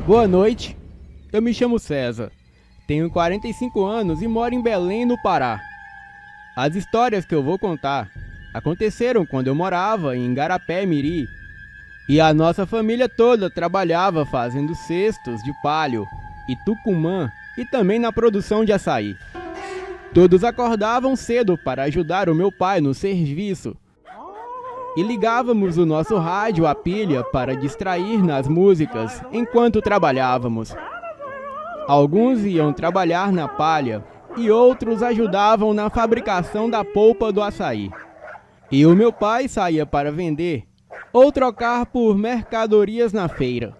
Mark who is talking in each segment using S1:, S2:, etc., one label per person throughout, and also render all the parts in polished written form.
S1: Boa noite, eu me chamo César, tenho 45 anos e moro em Belém, no Pará. As histórias que eu vou contar aconteceram quando eu morava em Igarapé-Miri e a nossa família toda trabalhava fazendo cestos de palho e tucumã e também na produção de açaí. Todos acordavam cedo para ajudar o meu pai no serviço e ligávamos o nosso rádio à pilha para distrair nas músicas enquanto trabalhávamos. Alguns iam trabalhar na palha e outros ajudavam na fabricação da polpa do açaí. E o meu pai saía para vender ou trocar por mercadorias na feira.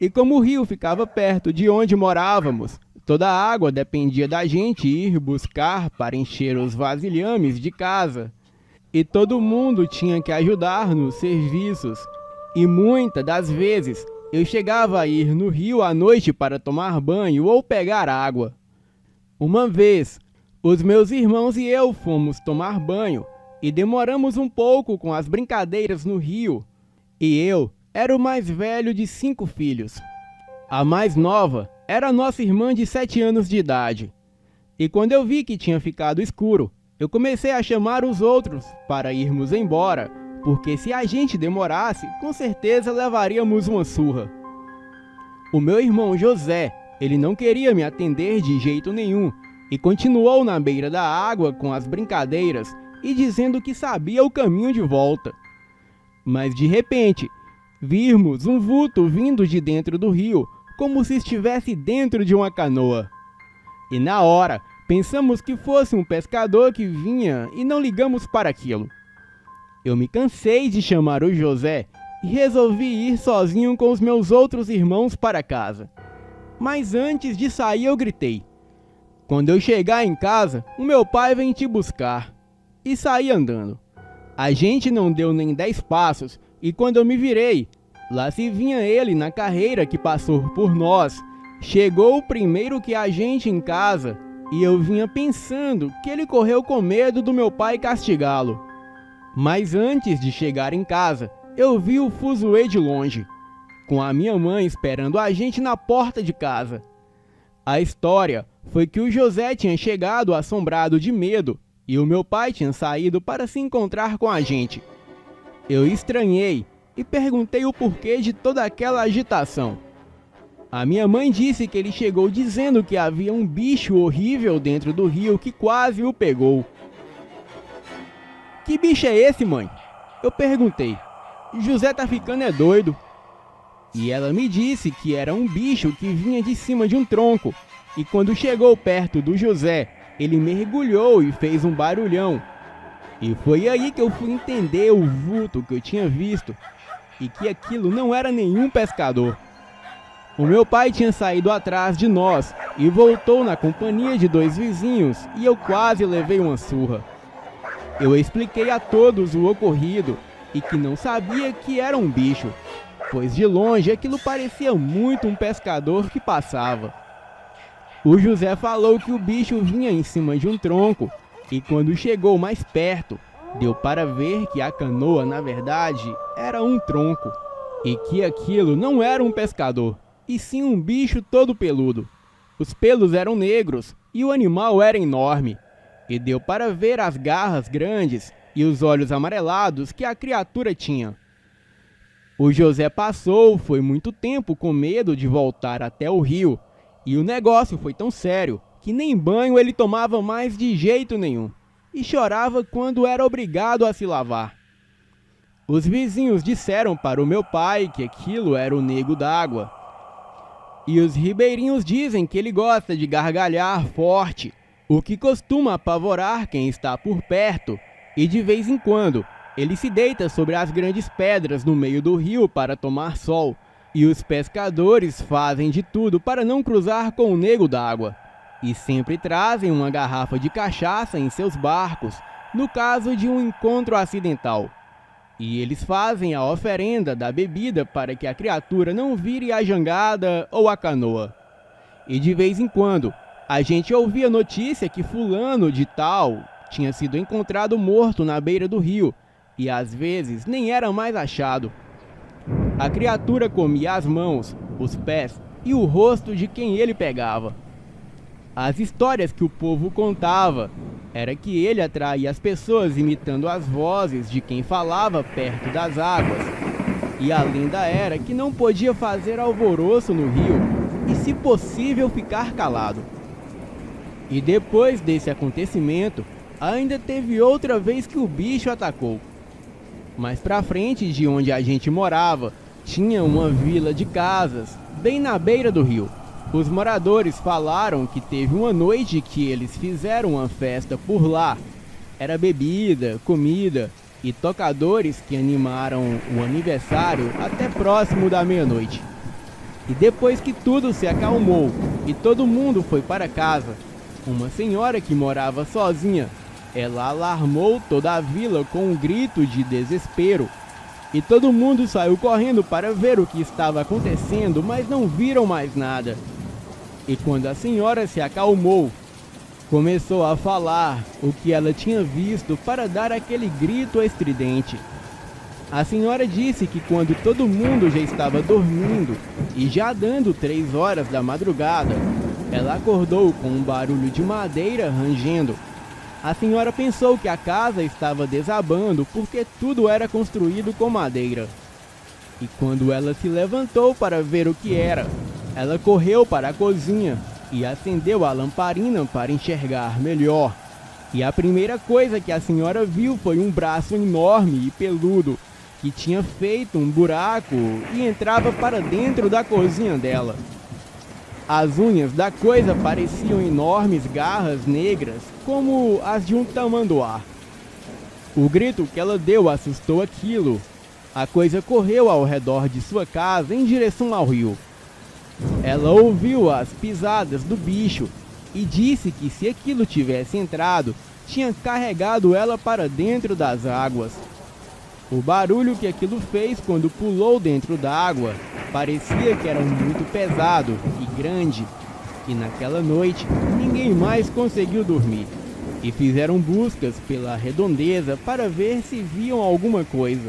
S1: E como o rio ficava perto de onde morávamos, toda a água dependia da gente ir buscar para encher os vasilhames de casa. E todo mundo tinha que ajudar nos serviços. E muitas das vezes eu chegava a ir no rio à noite para tomar banho ou pegar água. Uma vez, os meus irmãos e eu fomos tomar banho e demoramos um pouco com as brincadeiras no rio. E eu era o mais velho de 5 filhos. A mais nova era nossa irmã de 7 anos de idade. E quando eu vi que tinha ficado escuro, eu comecei a chamar os outros para irmos embora, porque se a gente demorasse, com certeza levaríamos uma surra. O meu irmão José, ele não queria me atender de jeito nenhum e continuou na beira da água com as brincadeiras e dizendo que sabia o caminho de volta. Mas de repente, vimos um vulto vindo de dentro do rio, como se estivesse dentro de uma canoa. E na hora, pensamos que fosse um pescador que vinha e não ligamos para aquilo. Eu me cansei de chamar o José e resolvi ir sozinho com os meus outros irmãos para casa. Mas antes de sair eu gritei: "Quando eu chegar em casa, o meu pai vem te buscar." E saí andando. A gente não deu nem 10 passos e quando eu me virei, lá se vinha ele na carreira que passou por nós. Chegou primeiro que a gente em casa e eu vinha pensando que ele correu com medo do meu pai castigá-lo. Mas antes de chegar em casa, eu vi o fuzuê de longe, com a minha mãe esperando a gente na porta de casa. A história foi que o José tinha chegado assombrado de medo e o meu pai tinha saído para se encontrar com a gente. Eu estranhei e perguntei o porquê de toda aquela agitação. A minha mãe disse que ele chegou dizendo que havia um bicho horrível dentro do rio que quase o pegou. "Que bicho é esse, mãe?" Eu perguntei. "José tá ficando doido." E ela me disse que era um bicho que vinha de cima de um tronco. E quando chegou perto do José, ele mergulhou e fez um barulhão. E foi aí que eu fui entender o vulto que eu tinha visto e que aquilo não era nenhum pescador. O meu pai tinha saído atrás de nós e voltou na companhia de 2 vizinhos e eu quase levei uma surra. Eu expliquei a todos o ocorrido e que não sabia que era um bicho, pois de longe aquilo parecia muito um pescador que passava. O José falou que o bicho vinha em cima de um tronco e quando chegou mais perto, deu para ver que a canoa na verdade era um tronco e que aquilo não era um pescador, e sim um bicho todo peludo. Os pelos eram negros e o animal era enorme, e deu para ver as garras grandes e os olhos amarelados que a criatura tinha. O José foi muito tempo com medo de voltar até o rio, e o negócio foi tão sério que nem banho ele tomava mais de jeito nenhum, e chorava quando era obrigado a se lavar. Os vizinhos disseram para o meu pai que aquilo era o nego d'água. E os ribeirinhos dizem que ele gosta de gargalhar forte, o que costuma apavorar quem está por perto, e de vez em quando ele se deita sobre as grandes pedras no meio do rio para tomar sol, e os pescadores fazem de tudo para não cruzar com o nego d'água, e sempre trazem uma garrafa de cachaça em seus barcos, no caso de um encontro acidental. E eles fazem a oferenda da bebida para que a criatura não vire a jangada ou a canoa. E de vez em quando, a gente ouvia notícia que fulano de tal tinha sido encontrado morto na beira do rio, e às vezes nem era mais achado. A criatura comia as mãos, os pés e o rosto de quem ele pegava. As histórias que o povo contava era que ele atraía as pessoas imitando as vozes de quem falava perto das águas. E a lenda era que não podia fazer alvoroço no rio e, se possível, ficar calado. E depois desse acontecimento, ainda teve outra vez que o bicho atacou. Mais pra frente de onde a gente morava, tinha uma vila de casas, bem na beira do rio. Os moradores falaram que teve uma noite que eles fizeram uma festa por lá. Era bebida, comida e tocadores que animaram o aniversário até próximo da meia-noite. E depois que tudo se acalmou e todo mundo foi para casa, uma senhora que morava sozinha, ela alarmou toda a vila com um grito de desespero. E todo mundo saiu correndo para ver o que estava acontecendo, mas não viram mais nada. E quando a senhora se acalmou, começou a falar o que ela tinha visto para dar aquele grito estridente. A senhora disse que quando todo mundo já estava dormindo e já dando 3 horas da madrugada, ela acordou com um barulho de madeira rangendo. A senhora pensou que a casa estava desabando porque tudo era construído com madeira. E quando ela se levantou para ver o que era, ela correu para a cozinha e acendeu a lamparina para enxergar melhor. E a primeira coisa que a senhora viu foi um braço enorme e peludo que tinha feito um buraco e entrava para dentro da cozinha dela. As unhas da coisa pareciam enormes garras negras, como as de um tamanduá. O grito que ela deu assustou aquilo. A coisa correu ao redor de sua casa em direção ao rio. Ela ouviu as pisadas do bicho e disse que se aquilo tivesse entrado, tinha carregado ela para dentro das águas. O barulho que aquilo fez quando pulou dentro da água parecia que era muito pesado e grande, e naquela noite ninguém mais conseguiu dormir, e fizeram buscas pela redondeza para ver se viam alguma coisa.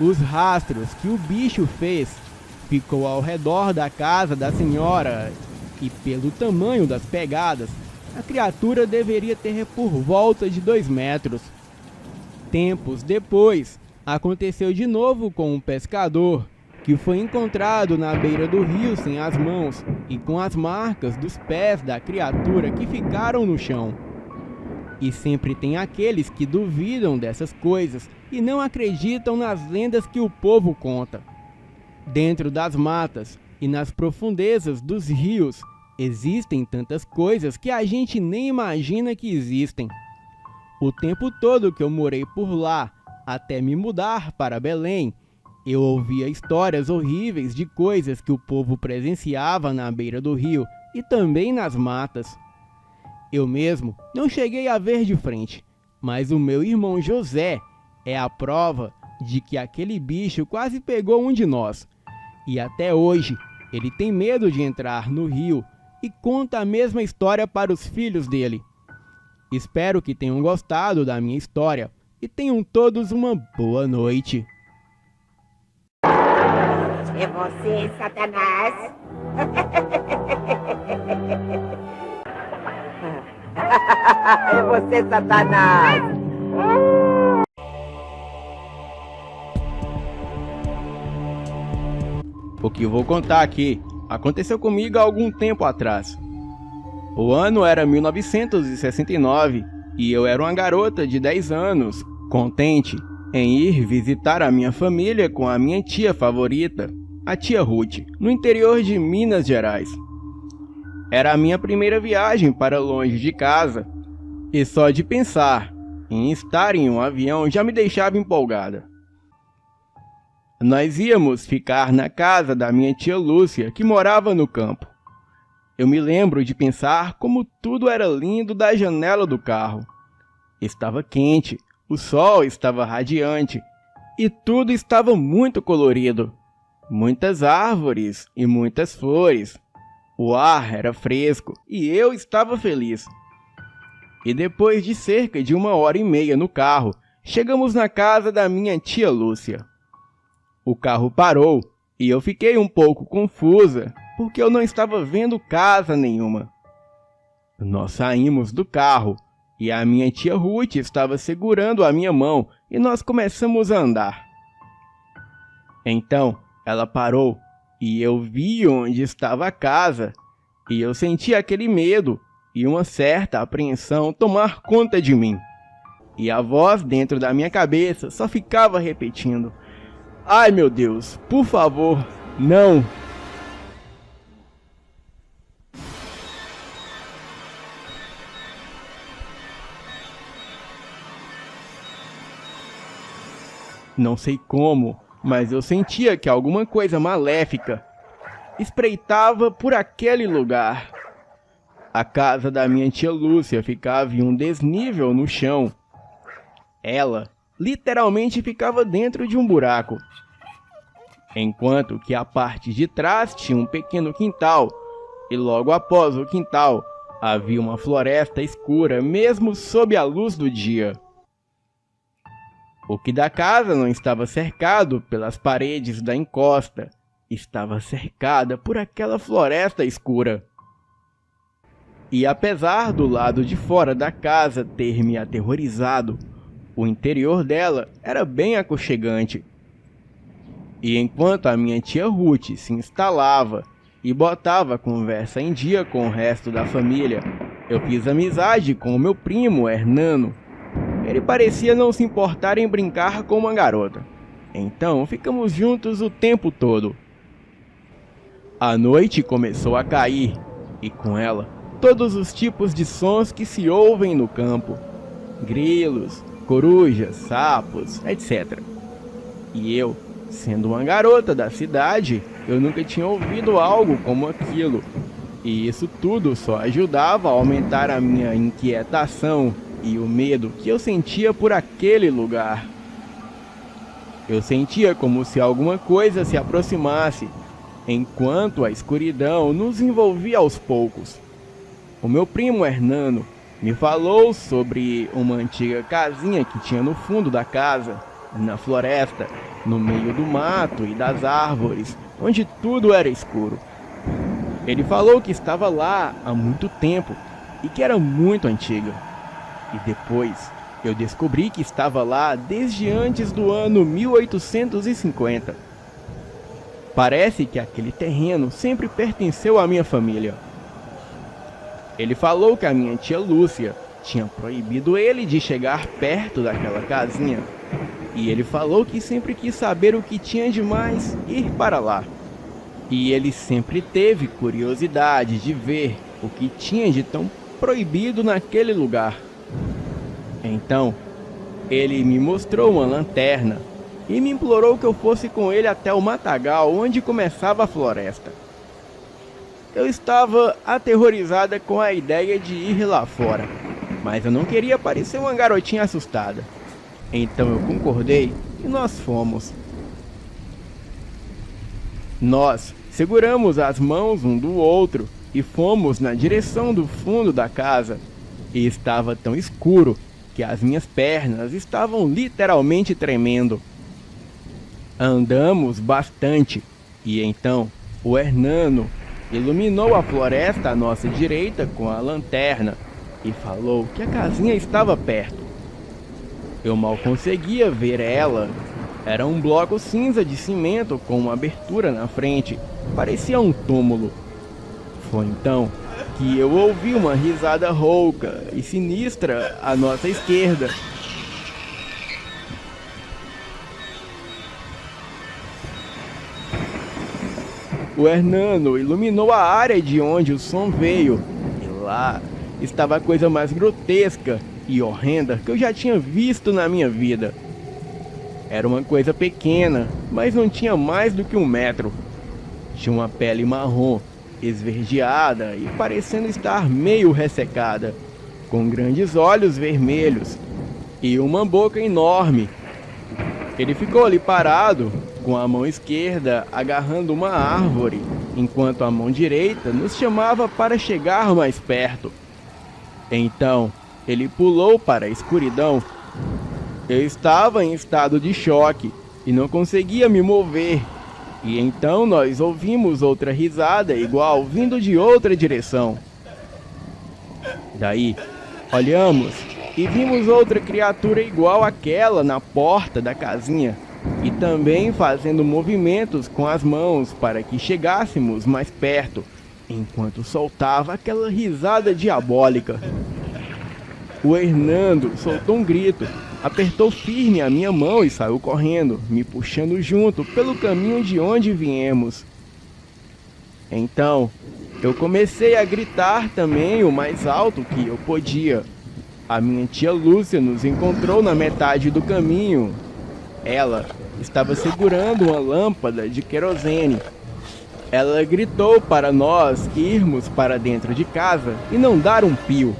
S1: Os rastros que o bicho fez ficou ao redor da casa da senhora, e pelo tamanho das pegadas, a criatura deveria ter por volta de 2 metros. Tempos depois, aconteceu de novo com um pescador, que foi encontrado na beira do rio sem as mãos e com as marcas dos pés da criatura que ficaram no chão. E sempre tem aqueles que duvidam dessas coisas e não acreditam nas lendas que o povo conta. Dentro das matas e nas profundezas dos rios, existem tantas coisas que a gente nem imagina que existem. O tempo todo que eu morei por lá, até me mudar para Belém, eu ouvia histórias horríveis de coisas que o povo presenciava na beira do rio e também nas matas. Eu mesmo não cheguei a ver de frente, mas o meu irmão José é a prova de que aquele bicho quase pegou um de nós. E até hoje ele tem medo de entrar no rio e conta a mesma história para os filhos dele. Espero que tenham gostado da minha história e tenham todos uma boa noite.
S2: É você, Satanás? É você, Satanás!
S1: O que eu vou contar aqui aconteceu comigo há algum tempo atrás. O ano era 1969 e eu era uma garota de 10 anos, contente em ir visitar a minha família com a minha tia favorita, a tia Ruth, no interior de Minas Gerais. Era a minha primeira viagem para longe de casa e só de pensar em estar em um avião já me deixava empolgada. Nós íamos ficar na casa da minha tia Lúcia, que morava no campo. Eu me lembro de pensar como tudo era lindo da janela do carro. Estava quente, o sol estava radiante e tudo estava muito colorido. Muitas árvores e muitas flores. O ar era fresco e eu estava feliz. E depois de cerca de 1h30 no carro, chegamos na casa da minha tia Lúcia. O carro parou E eu fiquei um pouco confusa, porque eu não estava vendo casa nenhuma. Nós saímos do carro, e a minha tia Ruth estava segurando a minha mão, e nós começamos a andar. Então, ela parou, e eu vi onde estava a casa, e eu senti aquele medo e uma certa apreensão tomar conta de mim. E a voz dentro da minha cabeça só ficava repetindo: ai meu Deus, por favor, não! Não sei como, mas eu sentia que alguma coisa maléfica espreitava por aquele lugar. A casa da minha tia Lúcia ficava em um desnível no chão. Ela literalmente ficava dentro de um buraco, enquanto que a parte de trás tinha um pequeno quintal, e logo após o quintal havia uma floresta escura mesmo sob a luz do dia. O que da casa não estava cercado pelas paredes da encosta, estava cercada por aquela floresta escura. E apesar do lado de fora da casa ter me aterrorizado, o interior dela era bem aconchegante. E enquanto a minha tia Ruth se instalava e botava a conversa em dia com o resto da família, eu fiz amizade com o meu primo Hernano. Ele parecia não se importar em brincar com uma garota. Então ficamos juntos o tempo todo. A noite começou a cair, e com ela, todos os tipos de sons que se ouvem no campo: grilos, corujas, sapos, etc. E eu, sendo uma garota da cidade, eu nunca tinha ouvido algo como aquilo. E isso tudo só ajudava a aumentar a minha inquietação e o medo que eu sentia por aquele lugar. Eu sentia como se alguma coisa se aproximasse, enquanto a escuridão nos envolvia aos poucos. O meu primo Hernano me falou sobre uma antiga casinha que tinha no fundo da casa, na floresta, no meio do mato e das árvores, onde tudo era escuro. Ele falou que estava lá há muito tempo e que era muito antiga. E depois eu descobri que estava lá desde antes do ano 1850. Parece que aquele terreno sempre pertenceu à minha família. Ele falou que a minha tia Lúcia tinha proibido ele de chegar perto daquela casinha. E ele falou que sempre quis saber o que tinha de mais ir para lá. E ele sempre teve curiosidade de ver o que tinha de tão proibido naquele lugar. Então, ele me mostrou uma lanterna e me implorou que eu fosse com ele até o matagal onde começava a floresta. Eu estava aterrorizada com a ideia de ir lá fora, mas eu não queria parecer uma garotinha assustada. Então eu concordei e nós fomos. Nós seguramos as mãos um do outro e fomos na direção do fundo da casa. E estava tão escuro que as minhas pernas estavam literalmente tremendo. Andamos bastante e então o Hernano iluminou a floresta à nossa direita com a lanterna e falou que a casinha estava perto. Eu mal conseguia ver ela. Era um bloco cinza de cimento com uma abertura na frente. Parecia um túmulo. Foi então que eu ouvi uma risada rouca e sinistra à nossa esquerda. O Hernano iluminou a área de onde o som veio, e lá estava a coisa mais grotesca e horrenda que eu já tinha visto na minha vida. Era uma coisa pequena, mas não tinha mais do que 1 metro. Tinha uma pele marrom, esverdeada e parecendo estar meio ressecada, com grandes olhos vermelhos e uma boca enorme. Ele ficou ali parado, com a mão esquerda agarrando uma árvore, enquanto a mão direita nos chamava para chegar mais perto. Então, ele pulou para a escuridão. Eu estava em estado de choque e não conseguia me mover. E então nós ouvimos outra risada igual vindo de outra direção. Daí, olhamos e vimos outra criatura igual àquela na porta da casinha e também fazendo movimentos com as mãos para que chegássemos mais perto, enquanto soltava aquela risada diabólica. O Hernando soltou um grito, apertou firme a minha mão e saiu correndo, me puxando junto pelo caminho de onde viemos. Então, eu comecei a gritar também o mais alto que eu podia. A minha tia Lúcia nos encontrou na metade do caminho. Ela estava segurando uma lâmpada de querosene. Ela gritou para nós irmos para dentro de casa e não dar um pio.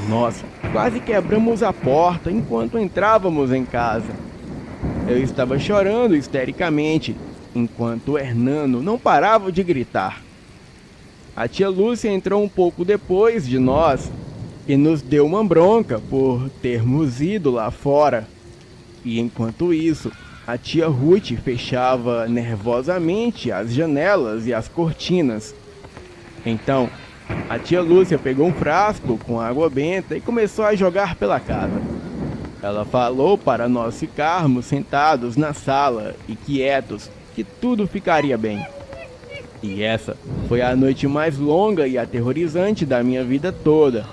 S1: Nós quase quebramos a porta enquanto entrávamos em casa. Eu estava chorando histericamente, enquanto o Hernando não parava de gritar. A tia Lúcia entrou um pouco depois de nós e nos deu uma bronca por termos ido lá fora. E enquanto isso, a tia Ruth fechava nervosamente as janelas e as cortinas. Então, a tia Lúcia pegou um frasco com água benta e começou a jogar pela casa. Ela falou para nós ficarmos sentados na sala e quietos, que tudo ficaria bem. E essa foi a noite mais longa e aterrorizante da minha vida toda.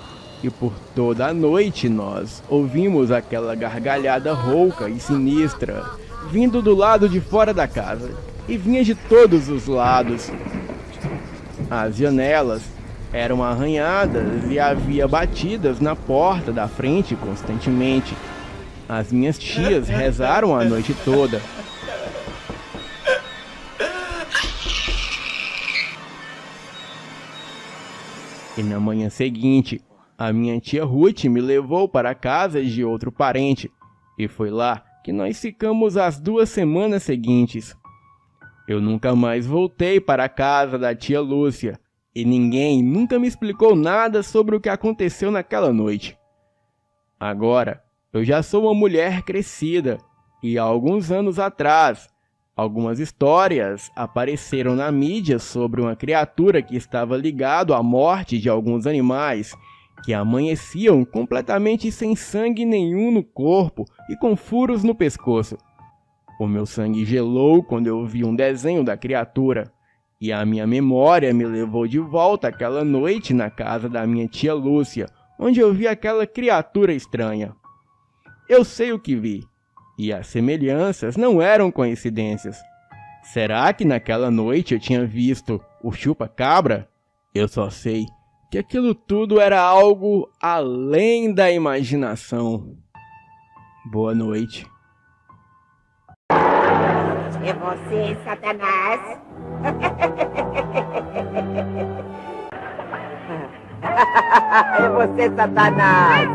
S1: E por toda a noite nós ouvimos aquela gargalhada rouca e sinistra, vindo do lado de fora da casa, e vinha de todos os lados. As janelas eram arranhadas e havia batidas na porta da frente constantemente. As minhas tias rezaram a noite toda. E na manhã seguinte, a minha tia Ruth me levou para a casa de outro parente, e foi lá que nós ficamos as 2 semanas seguintes. Eu nunca mais voltei para a casa da tia Lúcia, e ninguém nunca me explicou nada sobre o que aconteceu naquela noite. Agora, eu já sou uma mulher crescida, e há alguns anos atrás, algumas histórias apareceram na mídia sobre uma criatura que estava ligada à morte de alguns animais, que amanheciam completamente sem sangue nenhum no corpo e com furos no pescoço. O meu sangue gelou quando eu vi um desenho da criatura, e a minha memória me levou de volta àquela noite na casa da minha tia Lúcia, onde eu vi aquela criatura estranha. Eu sei o que vi, e as semelhanças não eram coincidências. Será que naquela noite eu tinha visto o chupa-cabra? Eu só sei que aquilo tudo era algo além da imaginação. Boa noite.
S2: É você, Satanás? É você, Satanás!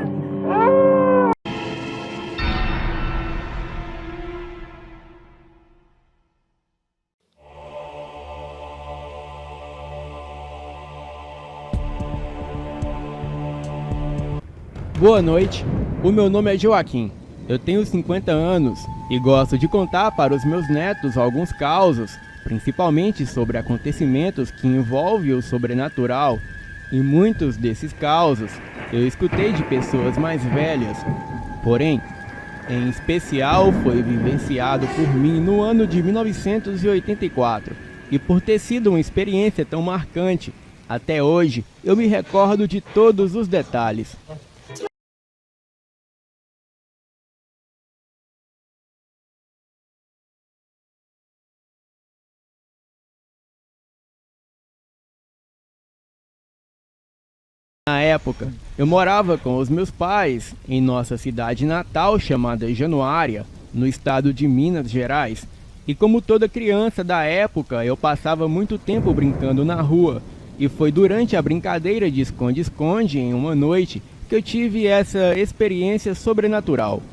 S1: Boa noite, o meu nome é Joaquim, eu tenho 50 anos e gosto de contar para os meus netos alguns causos, principalmente sobre acontecimentos que envolvem o sobrenatural, e muitos desses causos eu escutei de pessoas mais velhas, porém, em especial foi vivenciado por mim no ano de 1984, e por ter sido uma experiência tão marcante, até hoje eu me recordo de todos os detalhes. Na época, eu morava com os meus pais em nossa cidade natal chamada Januária, no estado de Minas Gerais. E como toda criança da época, eu passava muito tempo brincando na rua. E foi durante a brincadeira de esconde-esconde em uma noite que eu tive essa experiência sobrenatural.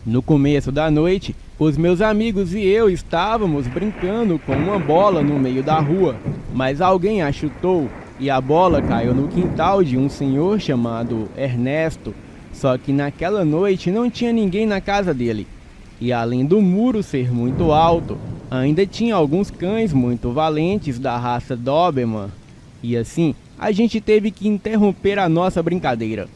S1: No começo da noite, os meus amigos e eu estávamos brincando com uma bola no meio da rua, mas alguém a chutou e a bola caiu no quintal de um senhor chamado Ernesto. Só que naquela noite não tinha ninguém na casa dele. E além do muro ser muito alto, ainda tinha alguns cães muito valentes da raça Doberman. E assim, a gente teve que interromper a nossa brincadeira.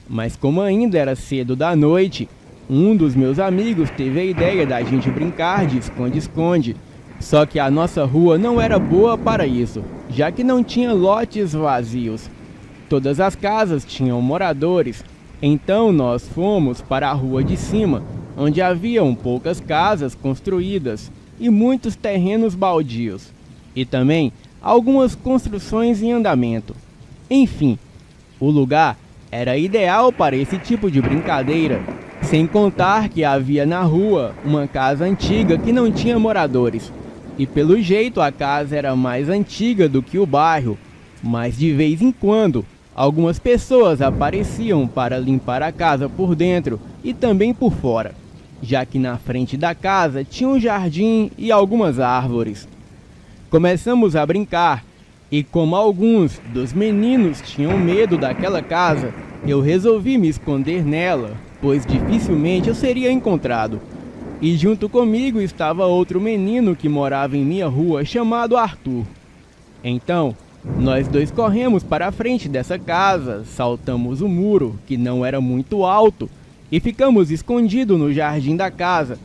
S1: Mas como ainda era cedo da noite, um dos meus amigos teve a ideia da gente brincar de esconde-esconde. Só que a nossa rua não era boa para isso, já que não tinha lotes vazios. Todas as casas tinham moradores, então nós fomos para a rua de cima, onde haviam poucas casas construídas e muitos terrenos baldios, e também algumas construções em andamento. Enfim, o lugar era ideal para esse tipo de brincadeira, sem contar que havia na rua uma casa antiga que não tinha moradores. E pelo jeito a casa era mais antiga do que o bairro, mas de vez em quando algumas pessoas apareciam para limpar a casa por dentro e também por fora, já que na frente da casa tinha um jardim e algumas árvores. Começamos a brincar e como alguns dos meninos tinham medo daquela casa, eu resolvi me esconder nela, pois dificilmente eu seria encontrado. E junto comigo estava outro menino que morava em minha rua, chamado Arthur. Então, nós dois corremos para a frente dessa casa, saltamos o muro, que não era muito alto, e ficamos escondidos no jardim da casa.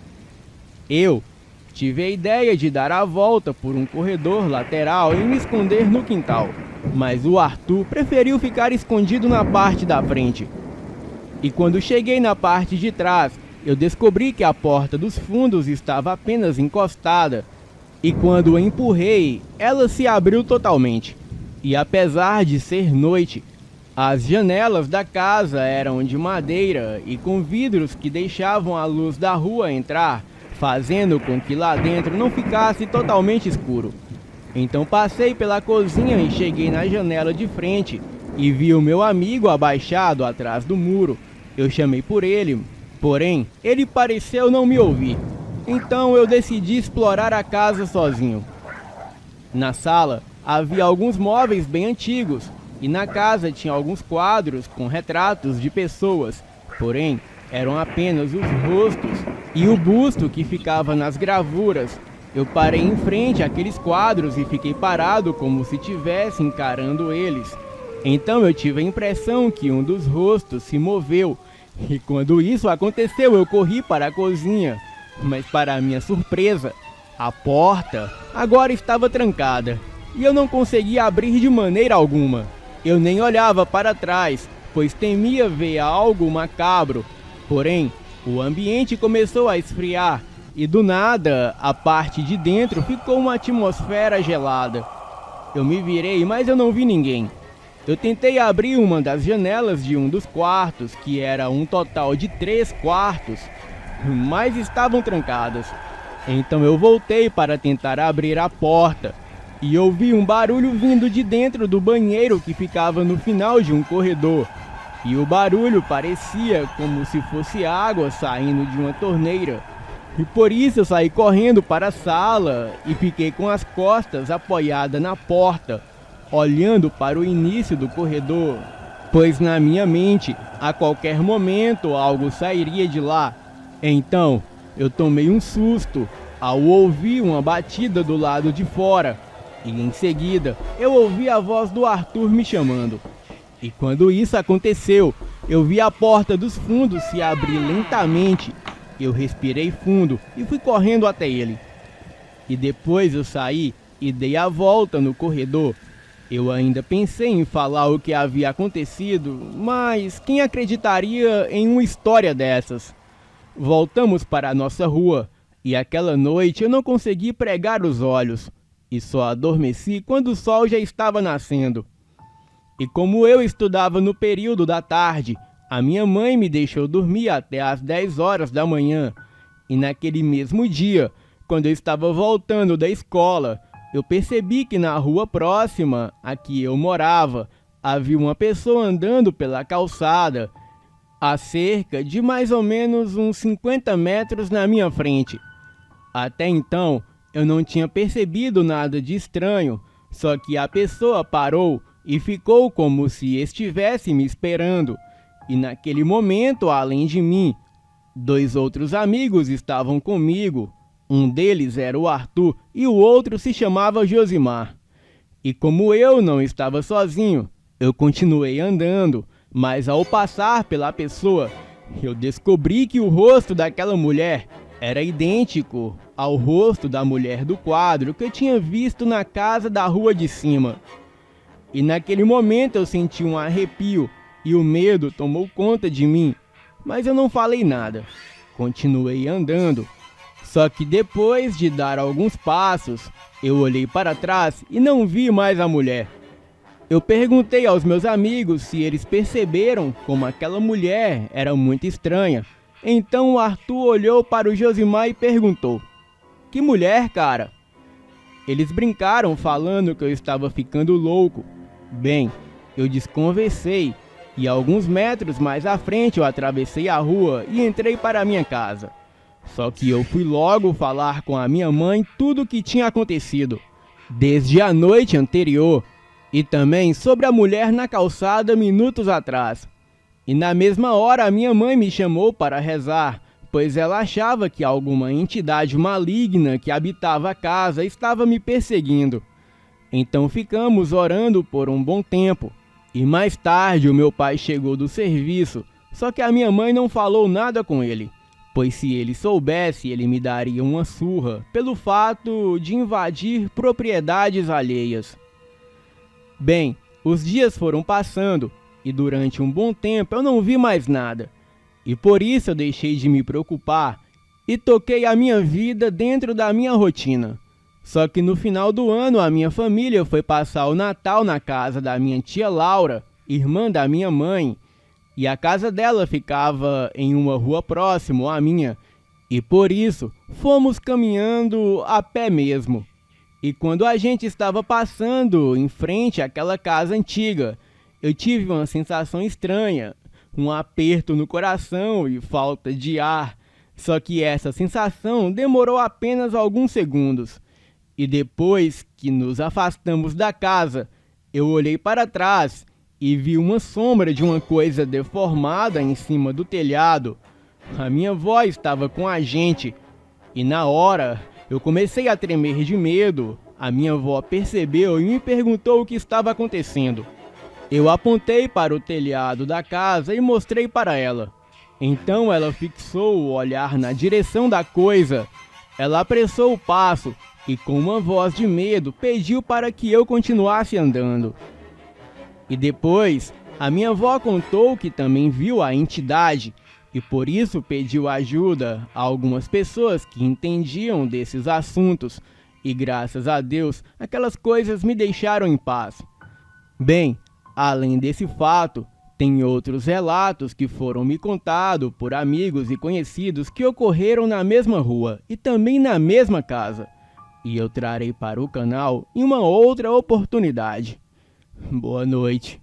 S1: Eu tive a ideia de dar a volta por um corredor lateral e me esconder no quintal, mas o Arthur preferiu ficar escondido na parte da frente. E quando cheguei na parte de trás, eu descobri que a porta dos fundos estava apenas encostada, e quando a empurrei, ela se abriu totalmente. E apesar de ser noite, as janelas da casa eram de madeira e com vidros que deixavam a luz da rua entrar, fazendo com que lá dentro não ficasse totalmente escuro. Então passei pela cozinha e cheguei na janela de frente e vi o meu amigo abaixado atrás do muro. Eu chamei por ele, porém, ele pareceu não me ouvir. Então eu decidi explorar a casa sozinho. Na sala havia alguns móveis bem antigos e na casa tinha alguns quadros com retratos de pessoas, porém eram apenas os rostos e o busto que ficava nas gravuras. Eu parei em frente àqueles quadros e fiquei parado como se estivesse encarando eles. Então eu tive a impressão que um dos rostos se moveu. E quando isso aconteceu, eu corri para a cozinha, mas para minha surpresa, a porta agora estava trancada e eu não conseguia abrir de maneira alguma. Eu nem olhava para trás, pois temia ver algo macabro. Porém, o ambiente começou a esfriar e do nada, a parte de dentro ficou uma atmosfera gelada. Eu me virei, mas eu não vi ninguém. Eu tentei abrir uma das janelas de um dos quartos, que era um total de 3 quartos, mas estavam trancadas. Então eu voltei para tentar abrir a porta e ouvi um barulho vindo de dentro do banheiro que ficava no final de um corredor. E o barulho parecia como se fosse água saindo de uma torneira. E por isso eu saí correndo para a sala e fiquei com as costas apoiadas na porta, olhando para o início do corredor, pois na minha mente, a qualquer momento, algo sairia de lá. Então, eu tomei um susto ao ouvir uma batida do lado de fora, e em seguida, eu ouvi a voz do Arthur me chamando. E quando isso aconteceu, eu vi a porta dos fundos se abrir lentamente. Eu respirei fundo e fui correndo até ele. E depois eu saí e dei a volta no corredor. Eu ainda pensei em falar o que havia acontecido, mas quem acreditaria em uma história dessas? Voltamos para a nossa rua, e aquela noite eu não consegui pregar os olhos, e só adormeci quando o sol já estava nascendo. E como eu estudava no período da tarde, a minha mãe me deixou dormir até às 10 horas da manhã, e naquele mesmo dia, quando eu estava voltando da escola, eu percebi que na rua próxima a que eu morava, havia uma pessoa andando pela calçada, a cerca de mais ou menos uns 50 metros na minha frente. Até então, eu não tinha percebido nada de estranho, só que a pessoa parou e ficou como se estivesse me esperando. E naquele momento, além de mim, 2 outros amigos estavam comigo. Um deles era o Arthur e o outro se chamava Josimar. E como eu não estava sozinho, eu continuei andando, mas ao passar pela pessoa, eu descobri que o rosto daquela mulher era idêntico ao rosto da mulher do quadro que eu tinha visto na casa da rua de cima. E naquele momento eu senti um arrepio e o medo tomou conta de mim, mas eu não falei nada. Continuei andando. Só que depois de dar alguns passos, eu olhei para trás e não vi mais a mulher. Eu perguntei aos meus amigos se eles perceberam como aquela mulher era muito estranha. Então o Arthur olhou para o Josimar e perguntou: "Que mulher, cara?" Eles brincaram falando que eu estava ficando louco. Bem, eu desconversei e alguns metros mais à frente eu atravessei a rua e entrei para a minha casa. Só que eu fui logo falar com a minha mãe tudo o que tinha acontecido, desde a noite anterior, e também sobre a mulher na calçada minutos atrás. E na mesma hora a minha mãe me chamou para rezar, pois ela achava que alguma entidade maligna que habitava a casa estava me perseguindo. Então ficamos orando por um bom tempo, e mais tarde o meu pai chegou do serviço, só que a minha mãe não falou nada com ele, pois se ele soubesse, ele me daria uma surra pelo fato de invadir propriedades alheias. Bem, os dias foram passando e durante um bom tempo eu não vi mais nada, e por isso eu deixei de me preocupar e toquei a minha vida dentro da minha rotina. Só que no final do ano a minha família foi passar o Natal na casa da minha tia Laura, irmã da minha mãe, e a casa dela ficava em uma rua próxima à minha, e por isso fomos caminhando a pé mesmo. E quando a gente estava passando em frente àquela casa antiga, eu tive uma sensação estranha, um aperto no coração e falta de ar. Só que essa sensação demorou apenas alguns segundos. E depois que nos afastamos da casa, eu olhei para trás e vi uma sombra de uma coisa deformada em cima do telhado. A minha avó estava com a gente e na hora eu comecei a tremer de medo. A minha avó percebeu e me perguntou o que estava acontecendo. Eu apontei para o telhado da casa e mostrei para ela. Então ela fixou o olhar na direção da coisa. Ela apressou o passo e com uma voz de medo pediu para que eu continuasse andando. E depois, a minha avó contou que também viu a entidade e por isso pediu ajuda a algumas pessoas que entendiam desses assuntos e graças a Deus aquelas coisas me deixaram em paz. Bem, além desse fato, tem outros relatos que foram me contados por amigos e conhecidos que ocorreram na mesma rua e também na mesma casa. E eu trarei para o canal em uma outra oportunidade. Boa noite.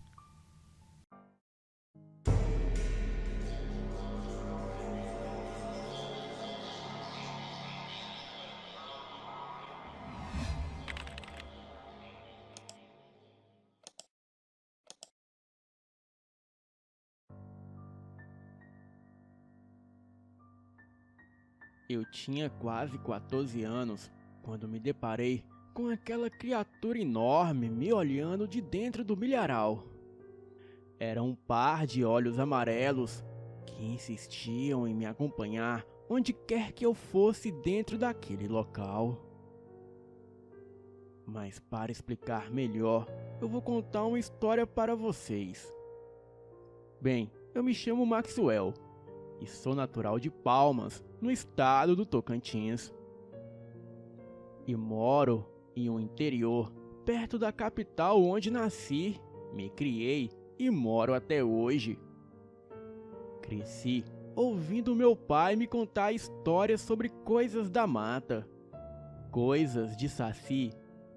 S1: Eu tinha quase 14 anos quando me deparei com aquela criatura enorme me olhando de dentro do milharal. Era um par de olhos amarelos que insistiam em me acompanhar onde quer que eu fosse dentro daquele local. Mas para explicar melhor, eu vou contar uma história para vocês. Bem, eu me chamo Maxwell e sou natural de Palmas, no estado do Tocantins. E moro em um interior, perto da capital onde nasci, me criei e moro até hoje. Cresci ouvindo meu pai me contar histórias sobre coisas da mata, coisas de saci,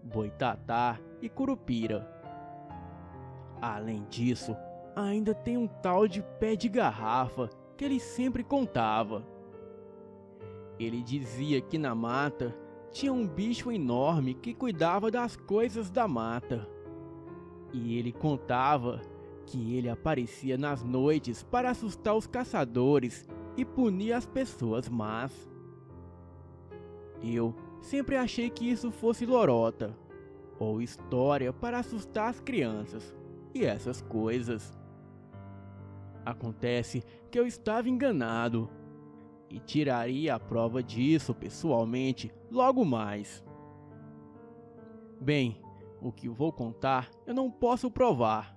S1: boitatá e curupira. Além disso, ainda tem um tal de pé de garrafa que ele sempre contava. Ele dizia que na mata tinha um bicho enorme que cuidava das coisas da mata. e ele contava que ele aparecia nas noites para assustar os caçadores e punir as pessoas más. Eu sempre achei que isso fosse lorota, ou história para assustar as crianças, e essas coisas. Acontece que eu estava enganado, e tiraria a prova disso pessoalmente logo mais. Bem, o que vou contar eu não posso provar,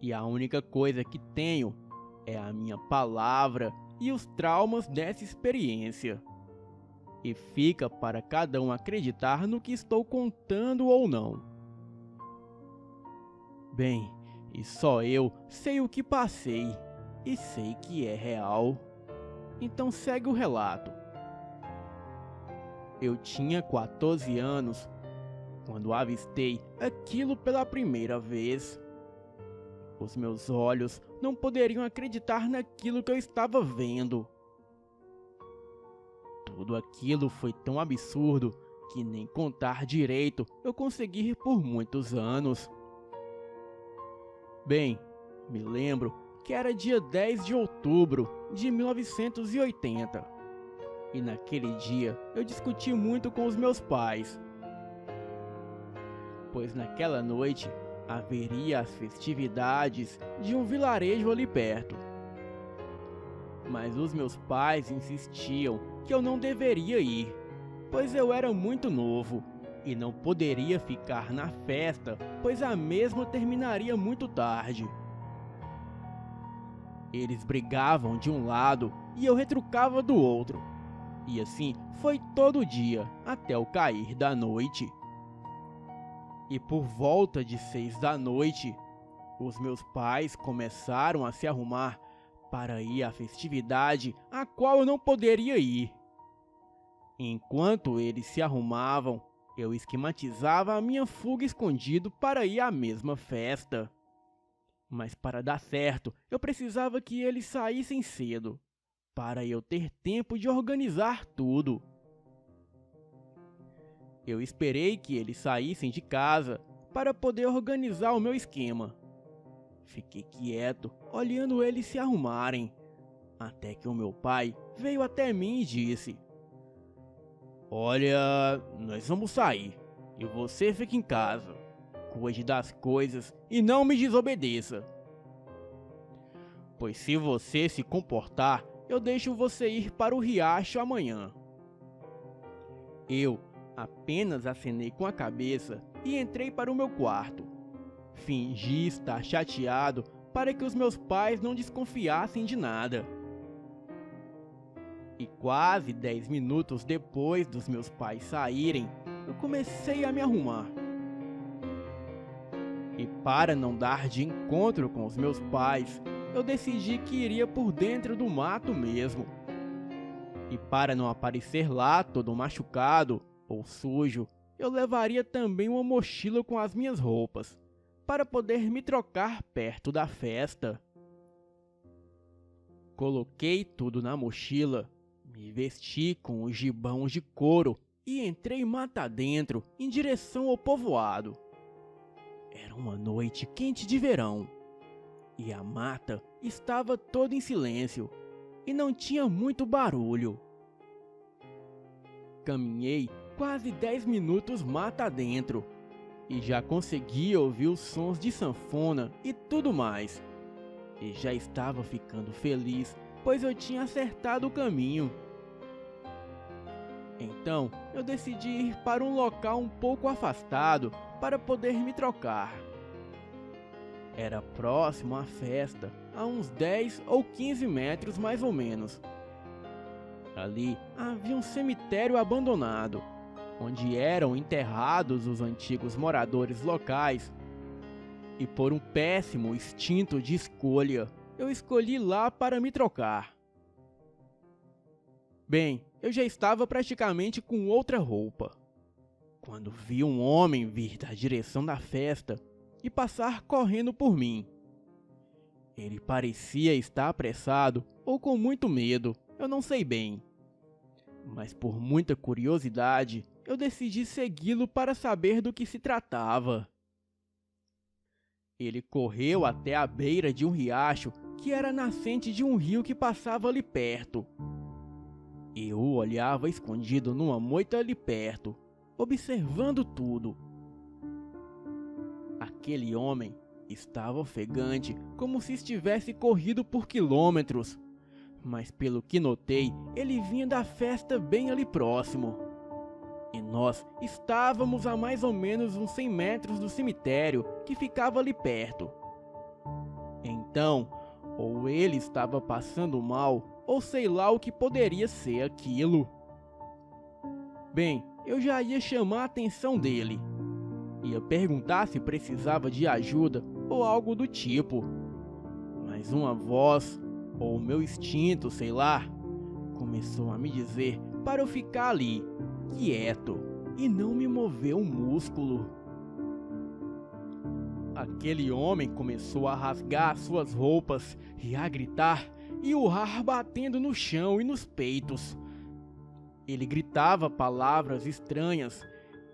S1: e a única coisa que tenho é a minha palavra e os traumas dessa experiência. E fica para cada um acreditar no que estou contando ou não. Bem, e só eu sei o que passei, e sei que é real. Então segue o relato. Eu tinha 14 anos quando avistei aquilo pela primeira vez. Os meus olhos não poderiam acreditar naquilo que eu estava vendo. Tudo aquilo foi tão absurdo que nem contar direito eu consegui rir por muitos anos. Bem, me lembro que era dia 10 de outubro de 1980. E naquele dia eu discuti muito com os meus pais, pois naquela noite haveria as festividades de um vilarejo ali perto. Mas os meus pais insistiam que eu não deveria ir, pois eu era muito novo e não poderia ficar na festa, pois a mesma terminaria muito tarde. Eles brigavam de um lado e eu retrucava do outro, e assim foi todo dia até o cair da noite. E por volta de 6 da noite, os meus pais começaram a se arrumar para ir à festividade a qual eu não poderia ir. Enquanto eles se arrumavam, eu esquematizava a minha fuga escondido para ir à mesma festa. Mas para dar certo, eu precisava que eles saíssem cedo, para eu ter tempo de organizar tudo. Eu esperei que eles saíssem de casa para poder organizar o meu esquema. Fiquei quieto, olhando eles se arrumarem, até que o meu pai veio até mim e disse: "Olha, nós vamos sair, e você fica em casa. Cuide das coisas e não me desobedeça. Pois se você se comportar, eu deixo você ir para o riacho amanhã." Eu apenas acenei com a cabeça e entrei para o meu quarto. Fingi estar chateado para que os meus pais não desconfiassem de nada. E quase 10 minutos depois dos meus pais saírem, eu comecei a me arrumar. E para não dar de encontro com os meus pais, eu decidi que iria por dentro do mato mesmo. E para não aparecer lá todo machucado ou sujo, eu levaria também uma mochila com as minhas roupas, para poder me trocar perto da festa. Coloquei tudo na mochila, me vesti com os gibãos de couro e entrei mata dentro em direção ao povoado. Era uma noite quente de verão e a mata estava toda em silêncio e não tinha muito barulho. Caminhei quase 10 minutos mata dentro e já conseguia ouvir os sons de sanfona e tudo mais. E já estava ficando feliz, pois eu tinha acertado o caminho. Então, eu decidi ir para um local um pouco afastado para poder me trocar. Era próximo à festa, a uns 10 ou 15 metros mais ou menos. Ali havia um cemitério abandonado, onde eram enterrados os antigos moradores locais. E por um péssimo instinto de escolha, eu escolhi lá para me trocar. Bem, eu já estava praticamente com outra roupa, quando vi um homem vir da direção da festa e passar correndo por mim. Ele parecia estar apressado ou com muito medo, eu não sei bem. Mas por muita curiosidade, eu decidi segui-lo para saber do que se tratava. Ele correu até a beira de um riacho que era a nascente de um rio que passava ali perto. Eu o olhava escondido numa moita ali perto, observando tudo. Aquele homem estava ofegante, como se estivesse corrido por quilômetros. Mas pelo que notei, ele vinha da festa bem ali próximo. E nós estávamos a mais ou menos uns 100 metros do cemitério que ficava ali perto. Então, ou ele estava passando mal, ou sei lá o que poderia ser aquilo. Bem, eu já ia chamar a atenção dele. Ia perguntar se precisava de ajuda ou algo do tipo. Mas uma voz, ou meu instinto, sei lá, começou a me dizer para eu ficar ali, quieto, e não me mover um músculo. Aquele homem começou a rasgar suas roupas e a gritar e urrar batendo no chão e nos peitos. Ele gritava palavras estranhas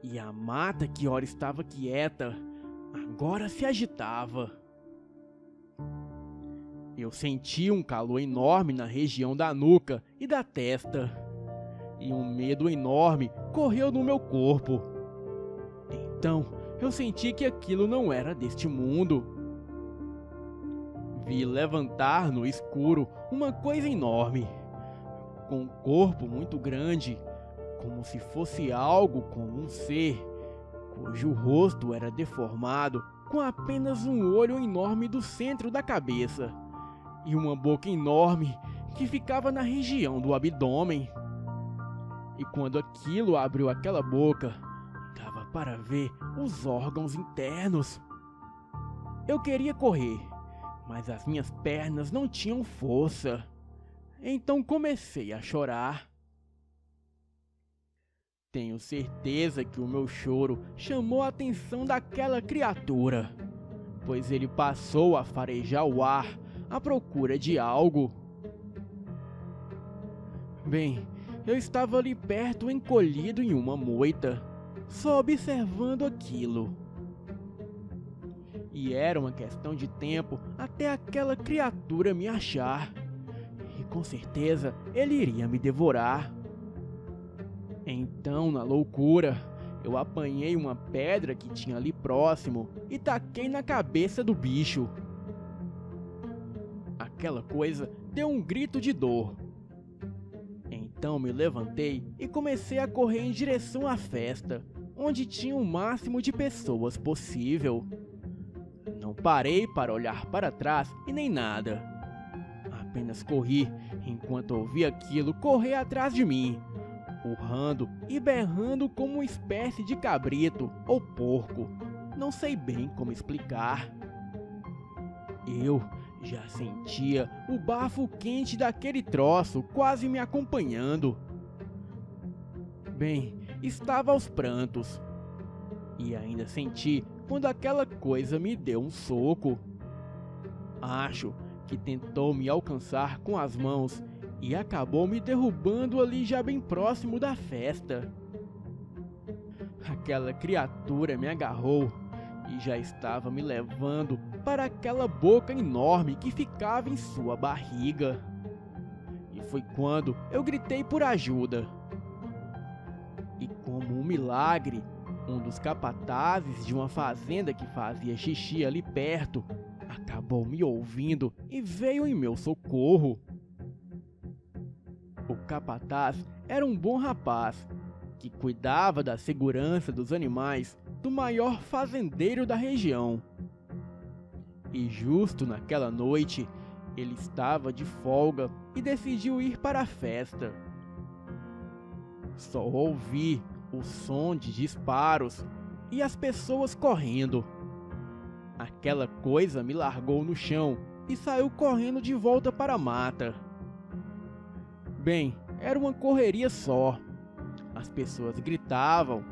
S1: e a mata que ora estava quieta, agora se agitava. Eu senti um calor enorme na região da nuca e da testa, e um medo enorme correu no meu corpo. Então eu senti que aquilo não era deste mundo. Vi levantar no escuro uma coisa enorme, com um corpo muito grande, como se fosse algo como um ser, cujo rosto era deformado, com apenas um olho enorme do centro da cabeça, e uma boca enorme que ficava na região do abdômen. E quando aquilo abriu aquela boca, dava para ver os órgãos internos. Eu queria correr, mas as minhas pernas não tinham força. Então comecei a chorar. Tenho certeza que o meu choro chamou a atenção daquela criatura, pois ele passou a farejar o ar à procura de algo. Bem, eu estava ali perto, encolhido em uma moita, só observando aquilo. E era uma questão de tempo até aquela criatura me achar. E com certeza ele iria me devorar. Então, na loucura, eu apanhei uma pedra que tinha ali próximo e taquei na cabeça do bicho. Aquela coisa deu um grito de dor. Então me levantei e comecei a correr em direção à festa, onde tinha o máximo de pessoas possível. Não parei para olhar para trás e nem nada. Apenas corri enquanto ouvi aquilo correr atrás de mim, urrando e berrando como uma espécie de cabrito ou porco. Não sei bem como explicar. Eu já sentia o bafo quente daquele troço quase me acompanhando. Bem, estava aos prantos. E ainda senti quando aquela coisa me deu um soco. Acho que tentou me alcançar com as mãos e acabou me derrubando ali já bem próximo da festa. Aquela criatura me agarrou e já estava me levando para aquela boca enorme que ficava em sua barriga. E foi quando eu gritei por ajuda. E como um milagre, um dos capatazes de uma fazenda que fazia xixi ali perto acabou me ouvindo e veio em meu socorro. O capataz era um bom rapaz que cuidava da segurança dos animais do maior fazendeiro da região. E justo naquela noite, ele estava de folga e decidiu ir para a festa. Só ouvi o som de disparos e as pessoas correndo. Aquela coisa me largou no chão e saiu correndo de volta para a mata. Bem, era uma correria só. As pessoas gritavam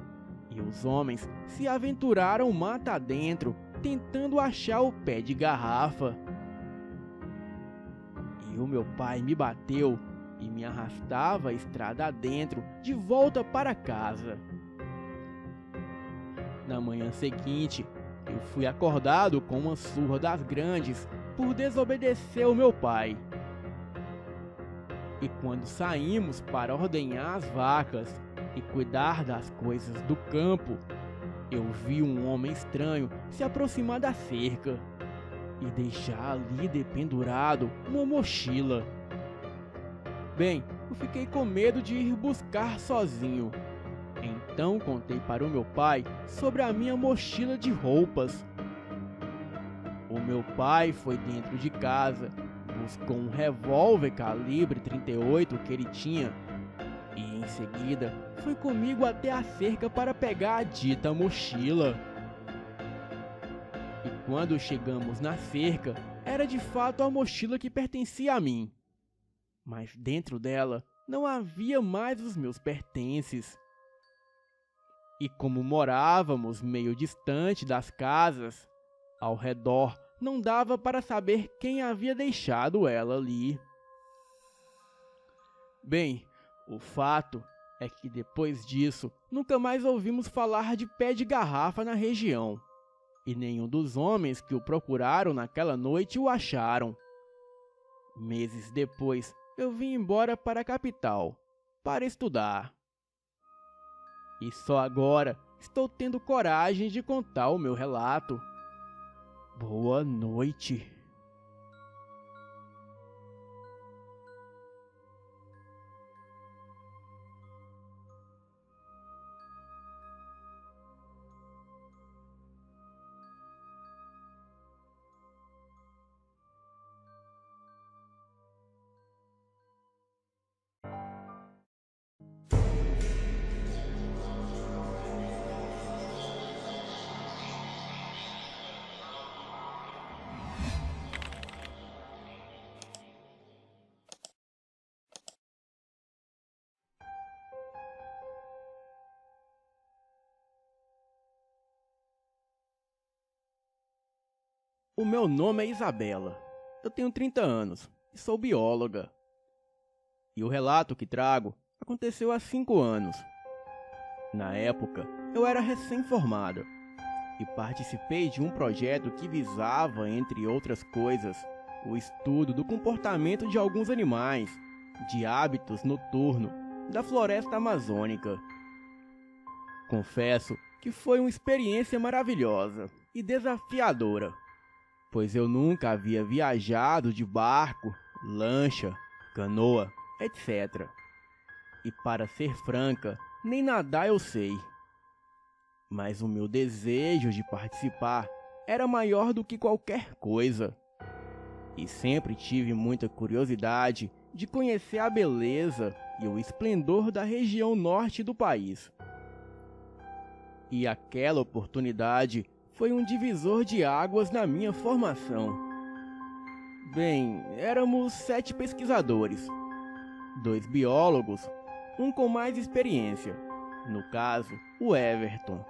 S1: e os homens se aventuraram mata adentro, tentando achar o pé de garrafa. E o meu pai me bateu e me arrastava a estrada adentro de volta para casa. Na manhã seguinte, eu e fui acordado com uma surra das grandes por desobedecer o meu pai. E quando saímos para ordenhar as vacas e cuidar das coisas do campo, eu vi um homem estranho se aproximar da cerca e deixar ali dependurado uma mochila. Bem, eu fiquei com medo de ir buscar sozinho. Então contei para o meu pai sobre a minha mochila de roupas. O meu pai foi dentro de casa, buscou um revólver calibre 38 que ele tinha e em seguida foi comigo até a cerca para pegar a dita mochila. E quando chegamos na cerca, era de fato a mochila que pertencia a mim. Mas dentro dela não havia mais os meus pertences. E como morávamos meio distante das casas, ao redor não dava para saber quem havia deixado ela ali. Bem, o fato é que depois disso nunca mais ouvimos falar de pé de garrafa na região, e nenhum dos homens que o procuraram naquela noite o acharam. Meses depois, eu vim embora para a capital, para estudar. E só agora estou tendo coragem de contar o meu relato. Boa noite. O meu nome é Isabela. Eu tenho 30 anos e sou bióloga. E o relato que trago aconteceu há 5 anos. Na época, eu era recém-formada e participei de um projeto que visava, entre outras coisas, o estudo do comportamento de alguns animais, de hábitos noturnos, da floresta amazônica. Confesso que foi uma experiência maravilhosa e desafiadora, pois eu nunca havia viajado de barco, lancha, canoa, etc. E para ser franca, nem nadar eu sei. Mas o meu desejo de participar era maior do que qualquer coisa. E sempre tive muita curiosidade de conhecer a beleza e o esplendor da região norte do país. E aquela oportunidade foi um divisor de águas na minha formação. Bem, éramos 7 pesquisadores, 2 biólogos, um com mais experiência, no caso, o Everton,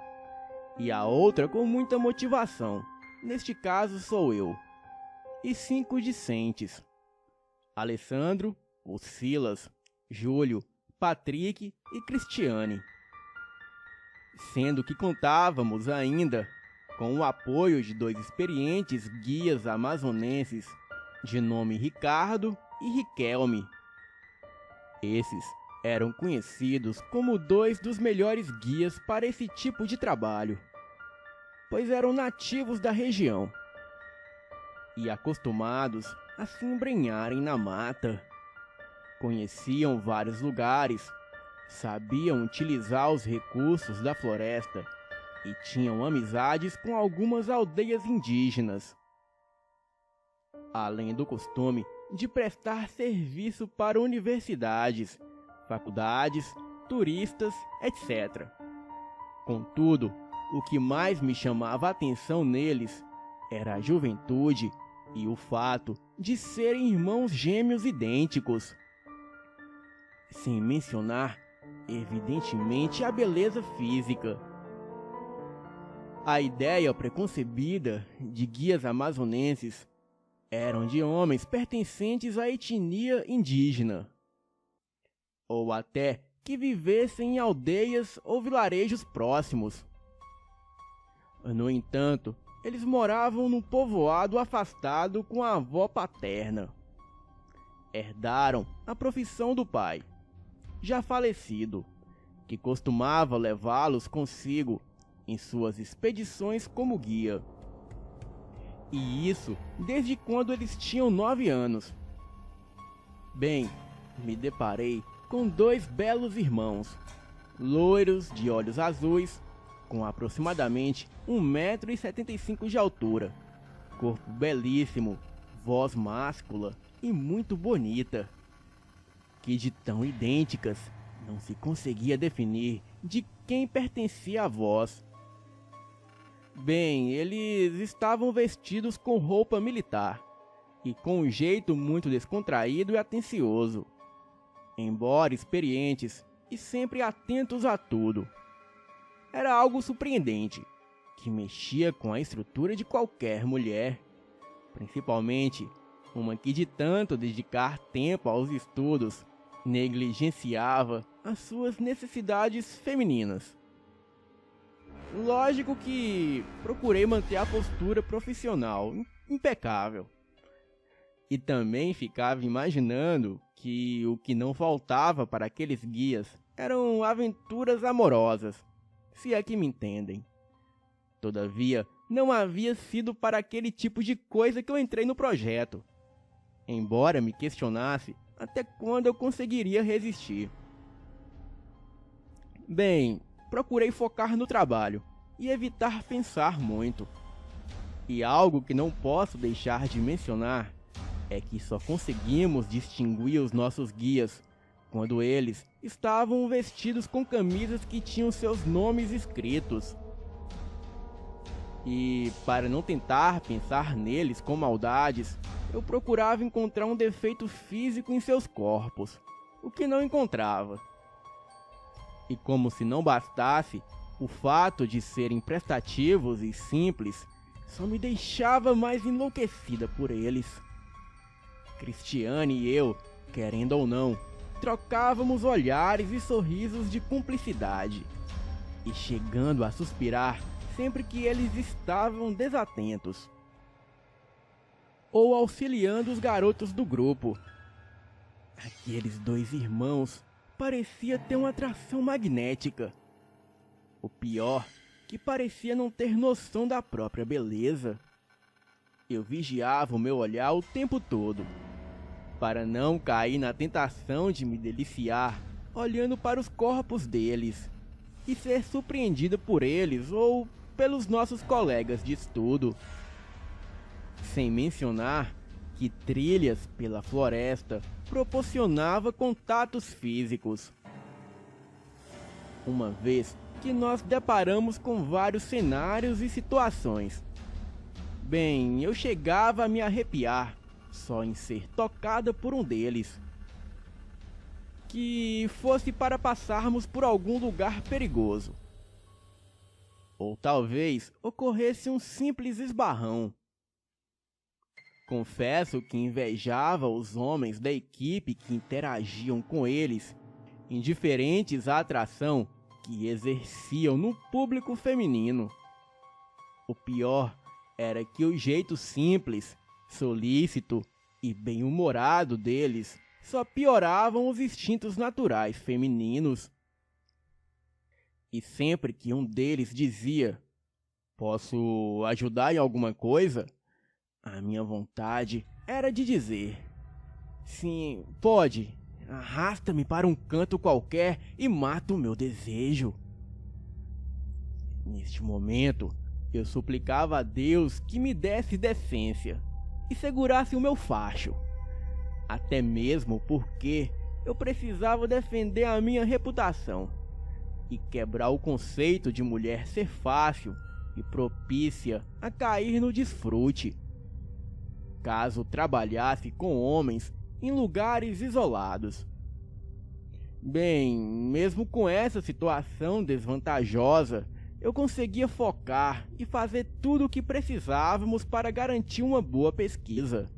S1: e a outra com muita motivação, neste caso sou eu, e 5 discentes, Alessandro, o Silas, Júlio, Patrick e Cristiane. Sendo que contávamos ainda com o apoio de 2 experientes guias amazonenses, de nome Ricardo e Riquelme. Esses eram conhecidos como 2 dos melhores guias para esse tipo de trabalho, pois eram nativos da região e acostumados a se embrenharem na mata. Conheciam vários lugares, sabiam utilizar os recursos da floresta e tinham amizades com algumas aldeias indígenas, além do costume de prestar serviço para universidades, faculdades, turistas, etc. Contudo, o que mais me chamava a atenção neles era a juventude e o fato de serem irmãos gêmeos idênticos. Sem mencionar, evidentemente, a beleza física. A ideia preconcebida de guias amazonenses eram de homens pertencentes à etnia indígena, ou até que vivessem em aldeias ou vilarejos próximos. No entanto, eles moravam num povoado afastado com a avó paterna. Herdaram a profissão do pai, já falecido, que costumava levá-los consigo em suas expedições como guia. E isso desde quando eles tinham 9 anos. Bem, me deparei com 2 belos irmãos, loiros de olhos azuis, com aproximadamente 1,75 m de altura, corpo belíssimo, voz máscula e muito bonita, que de tão idênticas não se conseguia definir de quem pertencia a voz. Bem, eles estavam vestidos com roupa militar e com um jeito muito descontraído e atencioso, embora experientes e sempre atentos a tudo. Era algo surpreendente, que mexia com a estrutura de qualquer mulher, principalmente uma que de tanto dedicar tempo aos estudos, negligenciava as suas necessidades femininas. Lógico que procurei manter a postura profissional impecável. E também ficava imaginando que o que não faltava para aqueles guias eram aventuras amorosas, se é que me entendem. Todavia, não havia sido para aquele tipo de coisa que eu entrei no projeto, embora me questionasse até quando eu conseguiria resistir. Bem, procurei focar no trabalho e evitar pensar muito. E algo que não posso deixar de mencionar é que só conseguimos distinguir os nossos guias quando eles estavam vestidos com camisas que tinham seus nomes escritos. E para não tentar pensar neles com maldades, eu procurava encontrar um defeito físico em seus corpos, o que não encontrava. E como se não bastasse, o fato de serem prestativos e simples só me deixava mais enlouquecida por eles. Cristiane e eu, querendo ou não, trocávamos olhares e sorrisos de cumplicidade, e chegando a suspirar sempre que eles estavam desatentos, ou auxiliando os garotos do grupo. Aqueles 2 irmãos parecia ter uma atração magnética. O pior, que parecia não ter noção da própria beleza. Eu vigiava o meu olhar o tempo todo, para não cair na tentação de me deliciar olhando para os corpos deles e ser surpreendido por eles ou pelos nossos colegas de estudo. Sem mencionar que trilhas pela floresta proporcionava contatos físicos. Uma vez que nós deparamos com vários cenários e situações. Bem, eu chegava a me arrepiar só em ser tocada por um deles. Que fosse para passarmos por algum lugar perigoso. Ou talvez ocorresse um simples esbarrão. Confesso que invejava os homens da equipe que interagiam com eles, indiferentes à atração que exerciam no público feminino. O pior era que o jeito simples, solícito e bem-humorado deles só pioravam os instintos naturais femininos. E sempre que um deles dizia: "Posso ajudar em alguma coisa?", a minha vontade era de dizer: "Sim, pode. Arrasta-me para um canto qualquer e mata o meu desejo." Neste momento, eu suplicava a Deus que me desse decência e segurasse o meu facho. Até mesmo porque eu precisava defender a minha reputação e quebrar o conceito de mulher ser fácil e propícia a cair no desfrute, caso trabalhasse com homens em lugares isolados. Bem, mesmo com essa situação desvantajosa, eu conseguia focar e fazer tudo o que precisávamos para garantir uma boa pesquisa.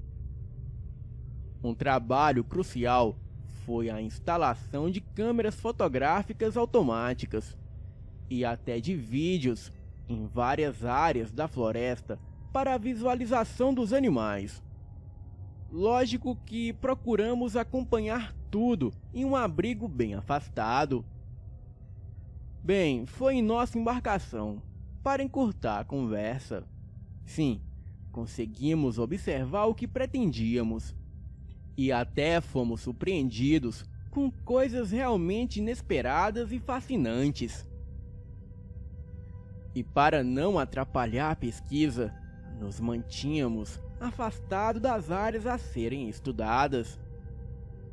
S1: Um trabalho crucial foi a instalação de câmeras fotográficas automáticas e até de vídeos em várias áreas da floresta para a visualização dos animais. Lógico que procuramos acompanhar tudo em um abrigo bem afastado. Bem, foi em nossa embarcação, para encurtar a conversa. Sim, conseguimos observar o que pretendíamos. E até fomos surpreendidos com coisas realmente inesperadas e fascinantes. E para não atrapalhar a pesquisa, nos mantínhamos afastados das áreas a serem estudadas.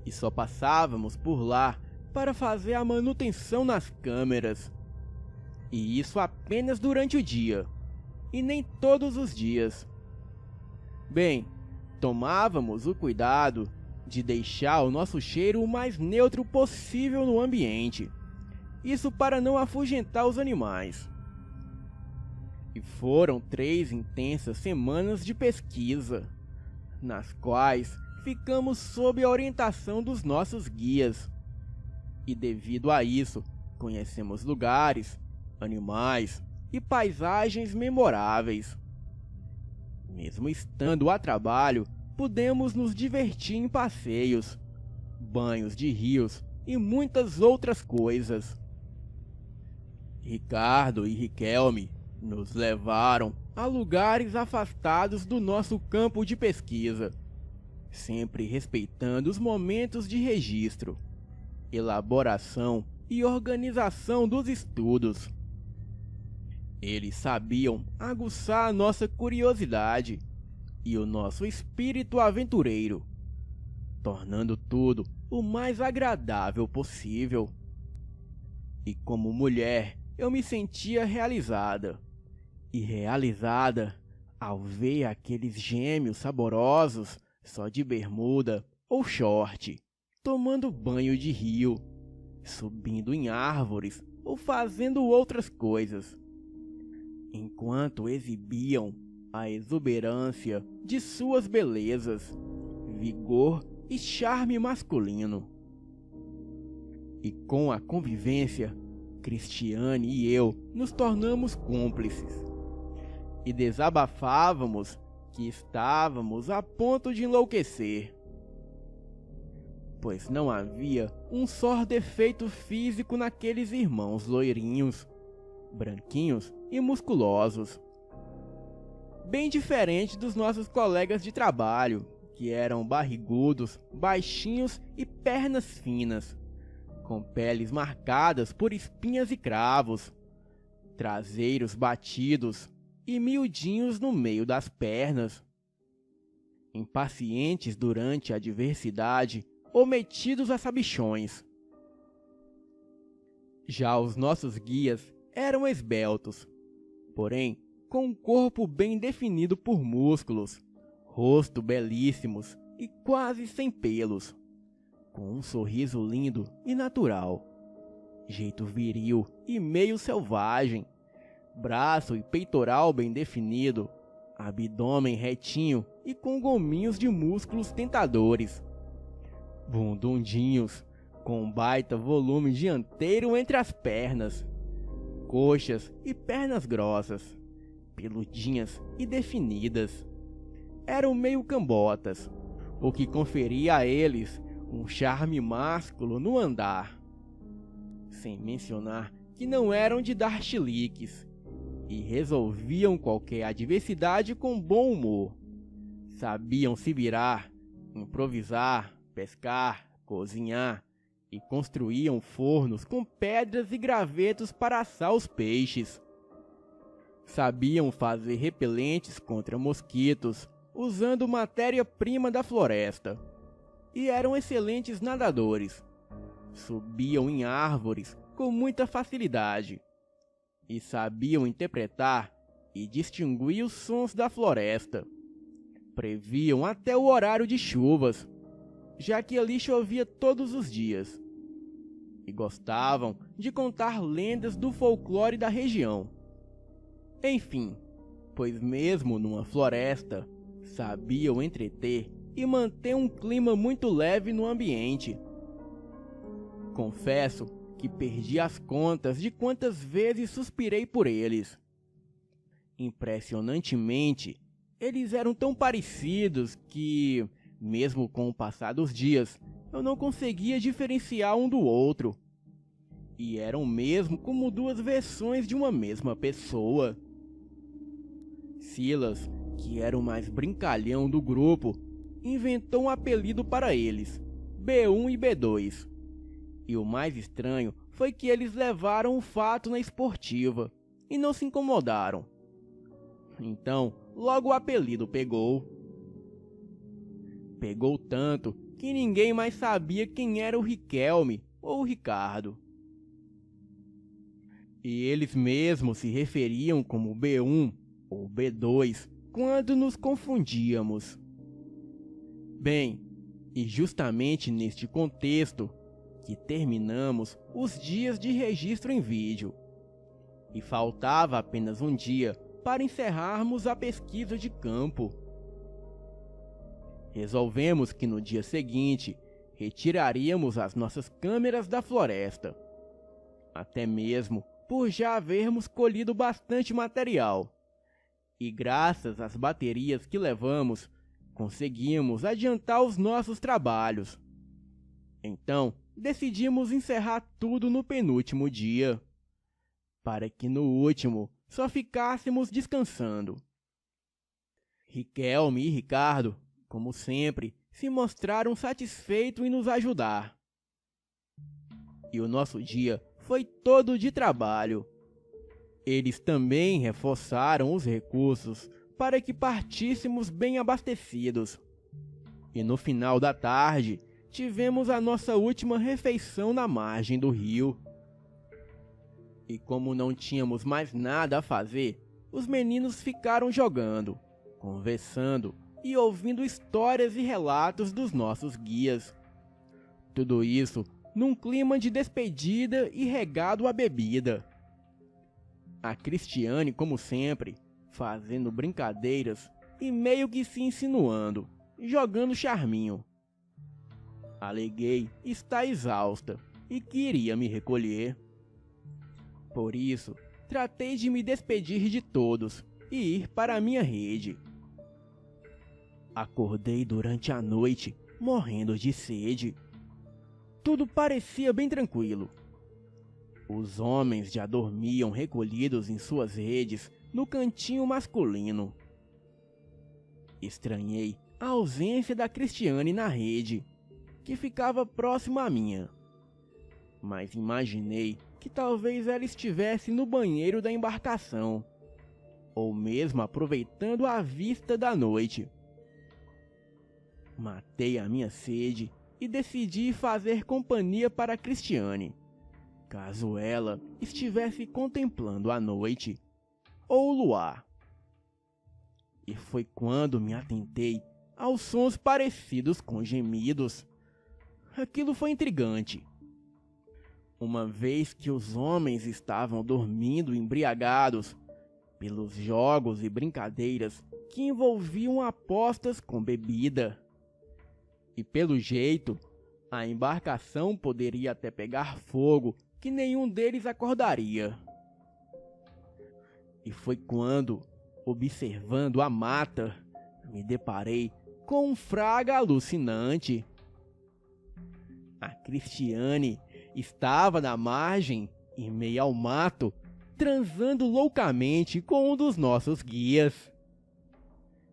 S1: E só passávamos por lá para fazer a manutenção nas câmeras. E isso apenas durante o dia, e nem todos os dias. Bem, tomávamos o cuidado de deixar o nosso cheiro o mais neutro possível no ambiente. Isso para não afugentar os animais. E foram 3 intensas semanas de pesquisa, nas quais ficamos sob a orientação dos nossos guias. E devido a isso, conhecemos lugares, animais e paisagens memoráveis. Mesmo estando a trabalho, pudemos nos divertir em passeios, banhos de rios e muitas outras coisas. Ricardo e Riquelme nos levaram a lugares afastados do nosso campo de pesquisa, sempre respeitando os momentos de registro, elaboração e organização dos estudos. Eles sabiam aguçar a nossa curiosidade e o nosso espírito aventureiro, tornando tudo o mais agradável possível. E como mulher, eu me sentia realizada. E realizada ao ver aqueles gêmeos saborosos só de bermuda ou short, tomando banho de rio, subindo em árvores ou fazendo outras coisas, enquanto exibiam a exuberância de suas belezas, vigor e charme masculino. E com a convivência, Cristiane e eu nos tornamos cúmplices e desabafávamos que estávamos a ponto de enlouquecer, pois não havia um só defeito físico naqueles irmãos loirinhos, branquinhos e musculosos, bem diferente dos nossos colegas de trabalho, que eram barrigudos, baixinhos e pernas finas, com peles marcadas por espinhas e cravos, traseiros batidos e miudinhos no meio das pernas, impacientes durante a adversidade ou metidos a sabichões. Já os nossos guias eram esbeltos, porém com um corpo bem definido por músculos, rosto belíssimos e quase sem pelos, com um sorriso lindo e natural, jeito viril e meio selvagem, braço e peitoral bem definido, abdômen retinho e com gominhos de músculos tentadores, bundundinhos com um baita volume dianteiro entre as pernas, coxas e pernas grossas, peludinhas e definidas. Eram meio cambotas, o que conferia a eles um charme másculo no andar. Sem mencionar que não eram de dar chiliques e resolviam qualquer adversidade com bom humor. Sabiam se virar, improvisar, pescar, cozinhar e construíam fornos com pedras e gravetos para assar os peixes. Sabiam fazer repelentes contra mosquitos usando matéria-prima da floresta e eram excelentes nadadores. Subiam em árvores com muita facilidade e sabiam interpretar e distinguir os sons da floresta. Previam até o horário de chuvas, já que ali chovia todos os dias. E gostavam de contar lendas do folclore da região. Enfim, pois mesmo numa floresta, sabiam entreter e manter um clima muito leve no ambiente. Confesso que perdi as contas de quantas vezes suspirei por eles, Impressionantemente, eles eram tão parecidos que, mesmo com o passar dos dias, eu não conseguia diferenciar um do outro. E eram mesmo como duas versões de uma mesma pessoa. Silas, que era o mais brincalhão do grupo, inventou um apelido para eles, B1 e B2. E o mais estranho foi que eles levaram o fato na esportiva e não se incomodaram. Então, logo o apelido pegou. Pegou tanto que ninguém mais sabia quem era o Riquelme ou o Ricardo. E eles mesmos se referiam como B1 ou B2 quando nos confundíamos. Bem, e justamente neste contexto que terminamos os dias de registro em vídeo. E faltava apenas um dia para encerrarmos a pesquisa de campo. Resolvemos que no dia seguinte retiraríamos as nossas câmeras da floresta, até mesmo por já havermos colhido bastante material, e graças às baterias que levamos, conseguimos adiantar os nossos trabalhos. Então, decidimos encerrar tudo no penúltimo dia, para que no último só ficássemos descansando. Riquelme e Ricardo, como sempre, se mostraram satisfeitos em nos ajudar. E o nosso dia foi todo de trabalho. Eles também reforçaram os recursos para que partíssemos bem abastecidos. E no final da tarde, tivemos a nossa última refeição na margem do rio. E como não tínhamos mais nada a fazer, os meninos ficaram jogando, conversando e ouvindo histórias e relatos dos nossos guias. Tudo isso num clima de despedida e regado à bebida. A Cristiane, como sempre, fazendo brincadeiras e meio que se insinuando, jogando charminho. Aleguei estar exausta e queria me recolher. Por isso, tratei de me despedir de todos e ir para a minha rede. Acordei durante a noite, morrendo de sede. Tudo parecia bem tranquilo. Os homens já dormiam recolhidos em suas redes no cantinho masculino. Estranhei a ausência da Cristiane na rede, que ficava próxima à minha. Mas imaginei que talvez ela estivesse no banheiro da embarcação, ou mesmo aproveitando a vista da noite. Matei a minha sede e decidi fazer companhia para a Cristiane, caso ela estivesse contemplando a noite ou o luar. E foi quando me atentei aos sons parecidos com gemidos. Aquilo foi intrigante. Uma vez que os homens estavam dormindo embriagados pelos jogos e brincadeiras que envolviam apostas com bebida. E pelo jeito, a embarcação poderia até pegar fogo que nenhum deles acordaria. E foi quando, observando a mata, me deparei com um fraga alucinante. A Cristiane estava na margem, em meio ao mato, transando loucamente com um dos nossos guias.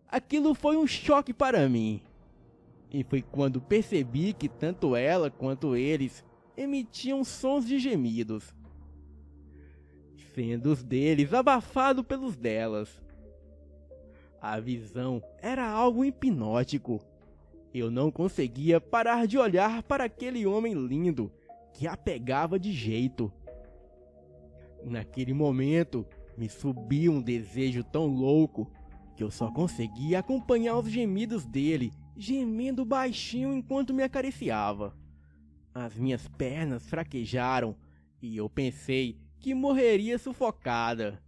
S1: Aquilo foi um choque para mim. E foi quando percebi que tanto ela quanto eles emitiam sons de gemidos, sendo os deles abafados pelos delas. A visão era algo hipnótico. Eu não conseguia parar de olhar para aquele homem lindo que a pegava de jeito. Naquele momento, me subiu um desejo tão louco que eu só conseguia acompanhar os gemidos dele, gemendo baixinho enquanto me acariciava. As minhas pernas fraquejaram e eu pensei que morreria sufocada.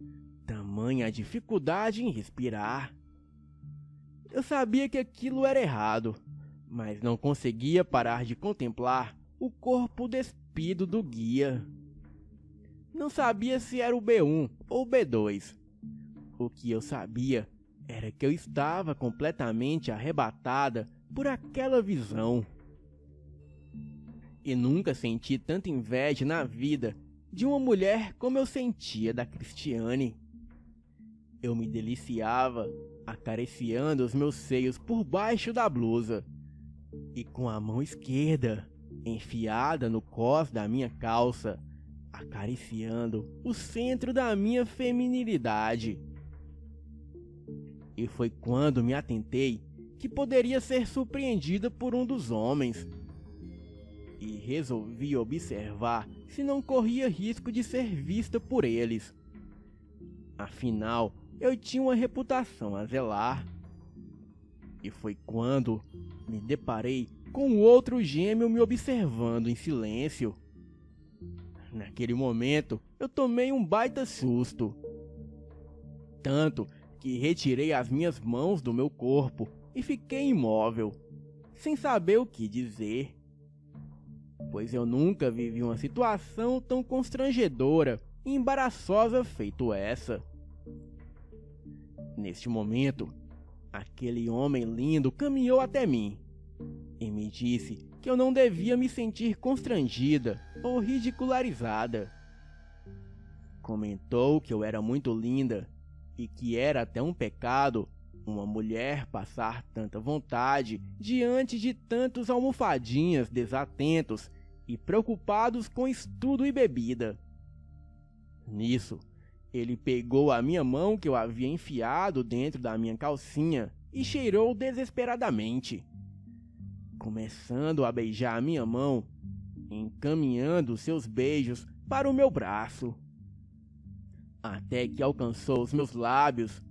S1: Tamanha a dificuldade em respirar. Eu sabia que aquilo era errado, mas não conseguia parar de contemplar o corpo despido do guia. Não sabia se era o B1 ou o B2. O que eu sabia era que eu estava completamente arrebatada por aquela visão. E nunca senti tanta inveja na vida de uma mulher como eu sentia da Cristiane. Eu me deliciava acariciando os meus seios por baixo da blusa e com a mão esquerda enfiada no cós da minha calça, acariciando o centro da minha feminilidade. E foi quando me atentei que poderia ser surpreendida por um dos homens. E resolvi observar se não corria risco de ser vista por eles. Afinal, eu tinha uma reputação a zelar. E foi quando me deparei com outro gêmeo me observando em silêncio. Naquele momento, eu tomei um baita susto. Tanto que retirei as minhas mãos do meu corpo e fiquei imóvel, sem saber o que dizer. Pois eu nunca vivi uma situação tão constrangedora e embaraçosa feito essa. Neste momento, aquele homem lindo caminhou até mim e me disse que eu não devia me sentir constrangida ou ridicularizada. Comentou que eu era muito linda e que era até um pecado uma mulher passar tanta vontade diante de tantos almofadinhas desatentos e preocupados com estudo e bebida. Nisso, ele pegou a minha mão que eu havia enfiado dentro da minha calcinha e cheirou desesperadamente, começando a beijar a minha mão, encaminhando seus beijos para o meu braço, até que alcançou os meus lábios,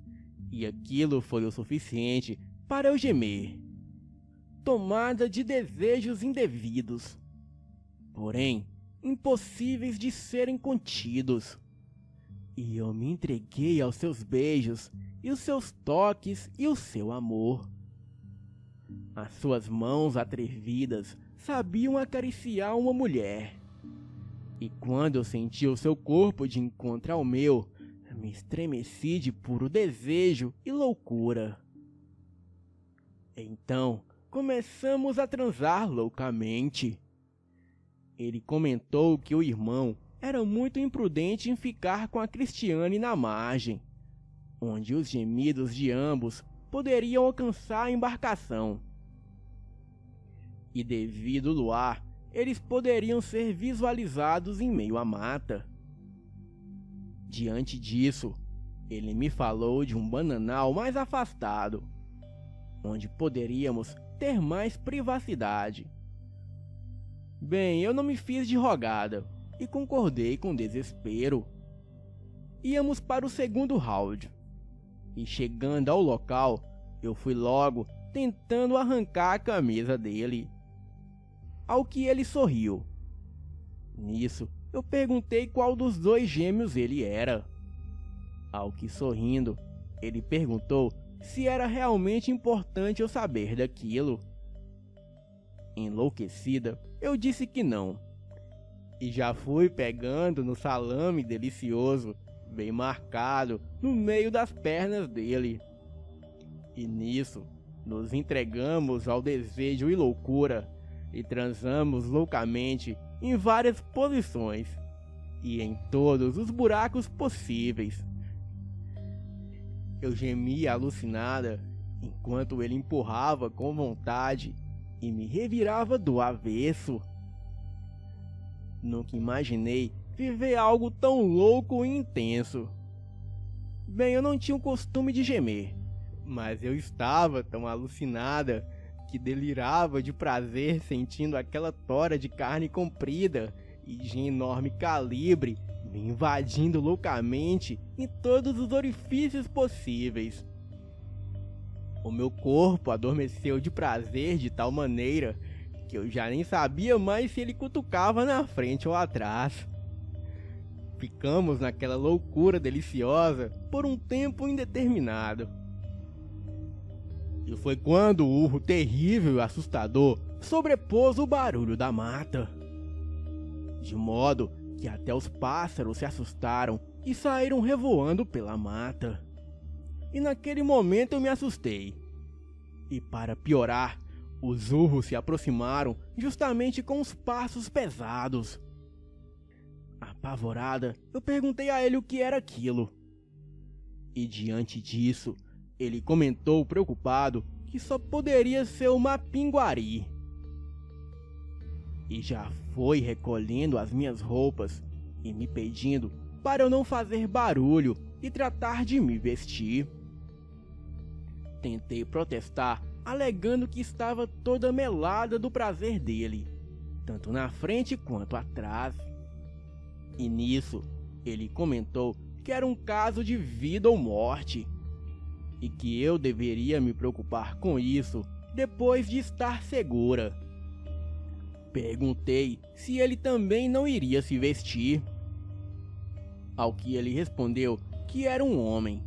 S1: e aquilo foi o suficiente para eu gemer, tomada de desejos indevidos, porém impossíveis de serem contidos. E eu me entreguei aos seus beijos, e os seus toques e o seu amor. As suas mãos atrevidas sabiam acariciar uma mulher. E quando eu senti o seu corpo de encontro ao meu, me estremeci de puro desejo e loucura. Então, começamos a transar loucamente. Ele comentou que o irmão era muito imprudente em ficar com a Cristiane na margem, onde os gemidos de ambos poderiam alcançar a embarcação. E devido ao luar, eles poderiam ser visualizados em meio à mata. Diante disso, ele me falou de um bananal mais afastado, onde poderíamos ter mais privacidade. Bem, eu não me fiz de rogada e concordei com desespero. Íamos para o segundo round, e chegando ao local, eu fui logo tentando arrancar a camisa dele. Ao que ele sorriu. Nisso, eu perguntei qual dos dois gêmeos ele era. Ao que, sorrindo, ele perguntou se era realmente importante eu saber daquilo. Enlouquecida, eu disse que não. E já fui pegando no salame delicioso, bem marcado, no meio das pernas dele. E nisso, nos entregamos ao desejo e loucura, e transamos loucamente em várias posições, e em todos os buracos possíveis. Eu gemia alucinada, enquanto ele empurrava com vontade, e me revirava do avesso. Nunca imaginei viver algo tão louco e intenso. Bem, eu não tinha o costume de gemer, mas eu estava tão alucinada que delirava de prazer sentindo aquela tora de carne comprida e de enorme calibre me invadindo loucamente em todos os orifícios possíveis. O meu corpo adormeceu de prazer de tal maneira que eu já nem sabia mais se ele cutucava na frente ou atrás. Ficamos naquela loucura deliciosa por um tempo indeterminado. E foi quando o urro terrível e assustador sobrepôs o barulho da mata, de modo que até os pássaros se assustaram e saíram revoando pela mata. e naquele momento eu me assustei. E para piorar, os urros se aproximaram justamente com os passos pesados. Apavorada, eu perguntei a ele o que era aquilo. E diante disso, ele comentou preocupado que só poderia ser uma pinguari. E já foi recolhendo as minhas roupas e me pedindo para eu não fazer barulho e tratar de me vestir. Tentei protestar, alegando que estava toda melada do prazer dele, tanto na frente quanto atrás. E nisso, ele comentou que era um caso de vida ou morte, e que eu deveria me preocupar com isso depois de estar segura. Perguntei se ele também não iria se vestir, ao que ele respondeu que era um homem,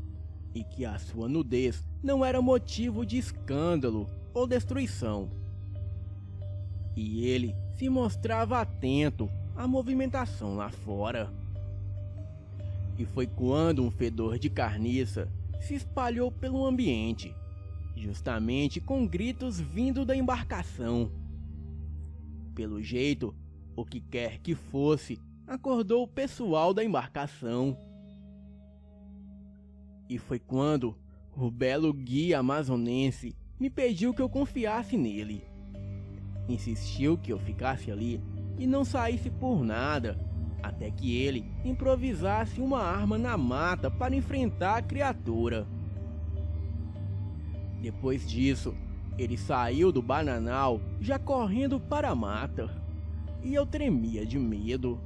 S1: e que a sua nudez não era motivo de escândalo ou destruição. E ele se mostrava atento à movimentação lá fora. E foi quando um fedor de carniça se espalhou pelo ambiente, justamente com gritos vindo da embarcação. Pelo jeito, o que quer que fosse, acordou o pessoal da embarcação. E foi quando o belo guia amazonense me pediu que eu confiasse nele. Insistiu que eu ficasse ali e não saísse por nada, até que ele improvisasse uma arma na mata para enfrentar a criatura. Depois disso, ele saiu do bananal já correndo para a mata, e eu tremia de medo,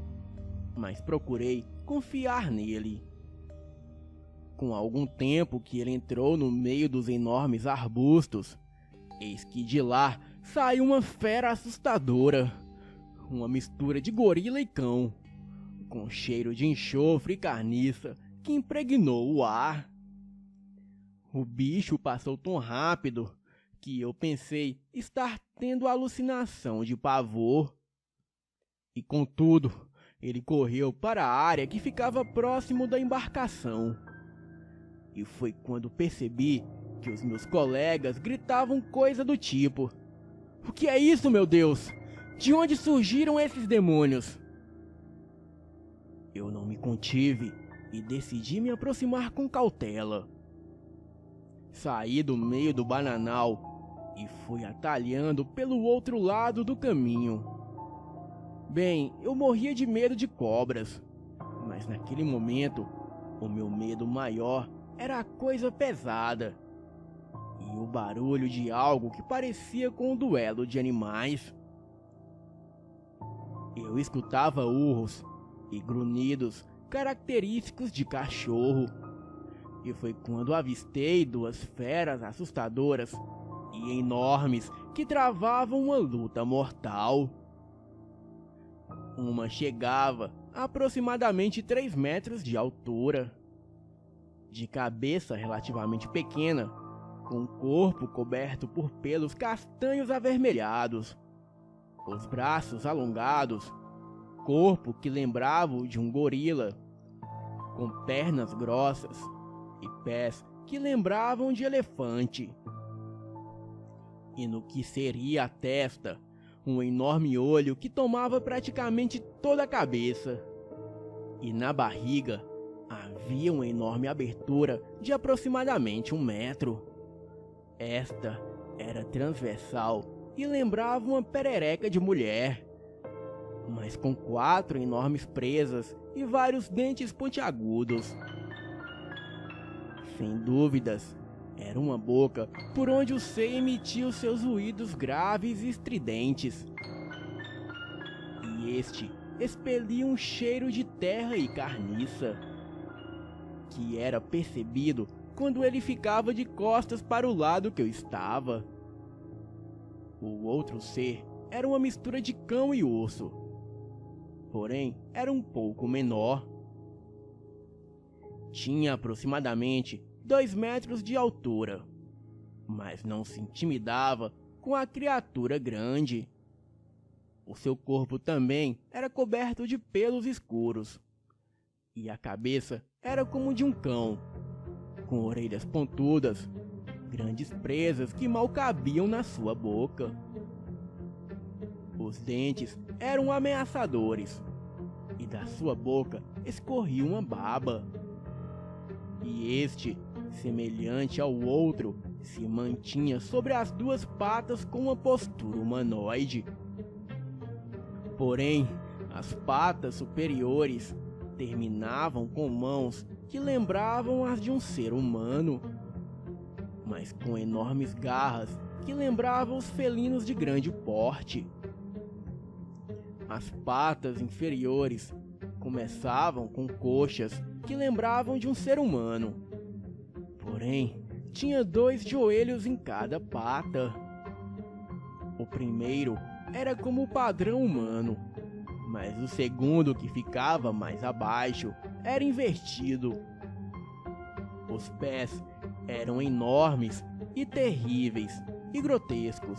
S1: mas procurei confiar nele. Com algum tempo que ele entrou no meio dos enormes arbustos, eis que de lá saiu uma fera assustadora, uma mistura de gorila e cão, com cheiro de enxofre e carniça que impregnou o ar. O bicho passou tão rápido que eu pensei estar tendo alucinação de pavor. E contudo, ele correu para a área que ficava próximo da embarcação. E foi quando percebi que os meus colegas gritavam coisa do tipo: "O que é isso, meu Deus? De onde surgiram esses demônios?" Eu não me contive e decidi me aproximar com cautela. Saí do meio do bananal e fui atalhando pelo outro lado do caminho. Bem, eu morria de medo de cobras, mas naquele momento, o meu medo maior era a coisa pesada e o barulho de algo que parecia com um duelo de animais. Eu escutava urros e grunhidos característicos de cachorro, e foi quando avistei duas feras assustadoras e enormes que travavam uma luta mortal. Uma chegava a aproximadamente 3 metros de altura, de cabeça relativamente pequena, com o corpo coberto por pelos castanhos avermelhados, os braços alongados, corpo que lembrava o de um gorila, com pernas grossas e pés que lembravam de elefante. E no que seria a testa, um enorme olho que tomava praticamente toda a cabeça. E na barriga havia uma enorme abertura de aproximadamente 1 metro. Esta era transversal e lembrava uma perereca de mulher, mas com 4 enormes presas e vários dentes pontiagudos. Sem dúvidas, era uma boca por onde o ser emitia os seus ruídos graves e estridentes. E este expelia um cheiro de terra e carniça, que era percebido quando ele ficava de costas para o lado que eu estava. O outro ser era uma mistura de cão e urso, porém era um pouco menor. Tinha aproximadamente 2 metros de altura, mas não se intimidava com a criatura grande. O seu corpo também era coberto de pelos escuros, e a cabeça era como de um cão, com orelhas pontudas, grandes presas que mal cabiam na sua boca. Os dentes eram ameaçadores, e da sua boca escorria uma baba. E este, semelhante ao outro, se mantinha sobre as duas patas com uma postura humanoide. Porém, as patas superiores terminavam com mãos que lembravam as de um ser humano, mas com enormes garras que lembravam os felinos de grande porte. As patas inferiores começavam com coxas que lembravam de um ser humano, porém tinha 2 joelhos em cada pata. O primeiro era como o padrão humano, mas o segundo, que ficava mais abaixo, era invertido. Os pés eram enormes e terríveis e grotescos.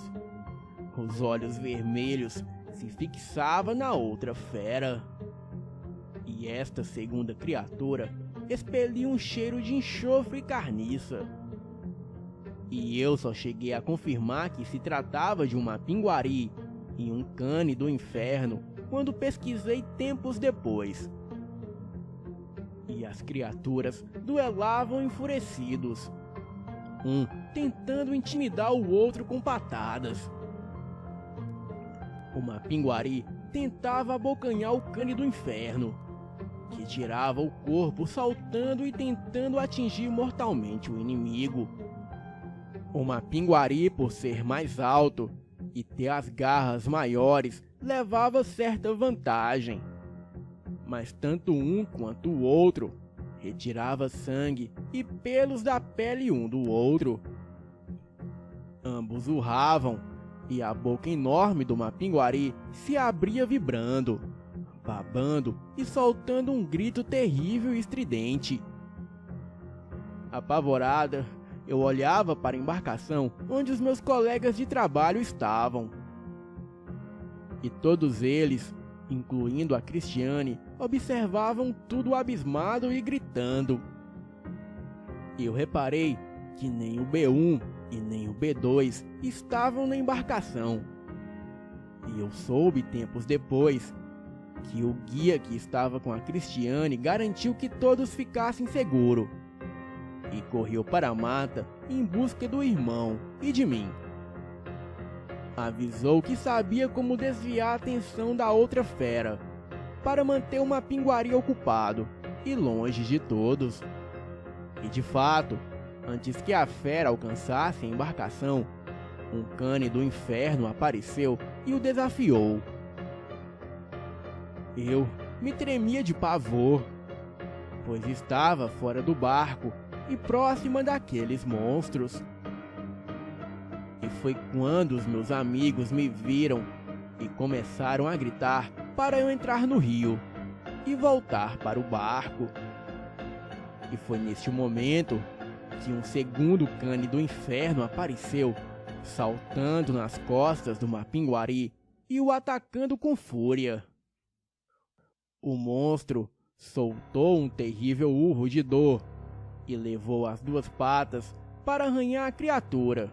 S1: Os olhos vermelhos se fixavam na outra fera. E esta segunda criatura expelia um cheiro de enxofre e carniça. E eu só cheguei a confirmar que se tratava de uma pinguari e um cane do inferno quando pesquisei tempos depois. E as criaturas duelavam enfurecidos, um tentando intimidar o outro com patadas. Uma pinguari tentava abocanhar o cane do inferno, que tirava o corpo saltando e tentando atingir mortalmente o inimigo. Uma pinguari, por ser mais alto e ter as garras maiores, levava certa vantagem, mas tanto um quanto o outro retirava sangue e pelos da pele um do outro. Ambos urravam e a boca enorme do mapinguari se abria vibrando, babando e soltando um grito terrível e estridente. Apavorada, eu olhava para a embarcação onde os meus colegas de trabalho estavam. E todos eles, incluindo a Cristiane, observavam tudo abismado e gritando. Eu reparei que nem o B1 e nem o B2 estavam na embarcação. E eu soube tempos depois que o guia que estava com a Cristiane garantiu que todos ficassem seguros e correu para a mata em busca do irmão e de mim. Avisou que sabia como desviar a atenção da outra fera para manter o mapinguari ocupado e longe de todos. E de fato, antes que a fera alcançasse a embarcação, um cane do inferno apareceu e o desafiou. Eu me tremia de pavor, pois estava fora do barco e próxima daqueles monstros. E foi quando os meus amigos me viram e começaram a gritar para eu entrar no rio e voltar para o barco. E foi neste momento que um segundo cane do inferno apareceu, saltando nas costas do mapinguari e o atacando com fúria. O monstro soltou um terrível urro de dor e levou as duas patas para arranhar a criatura.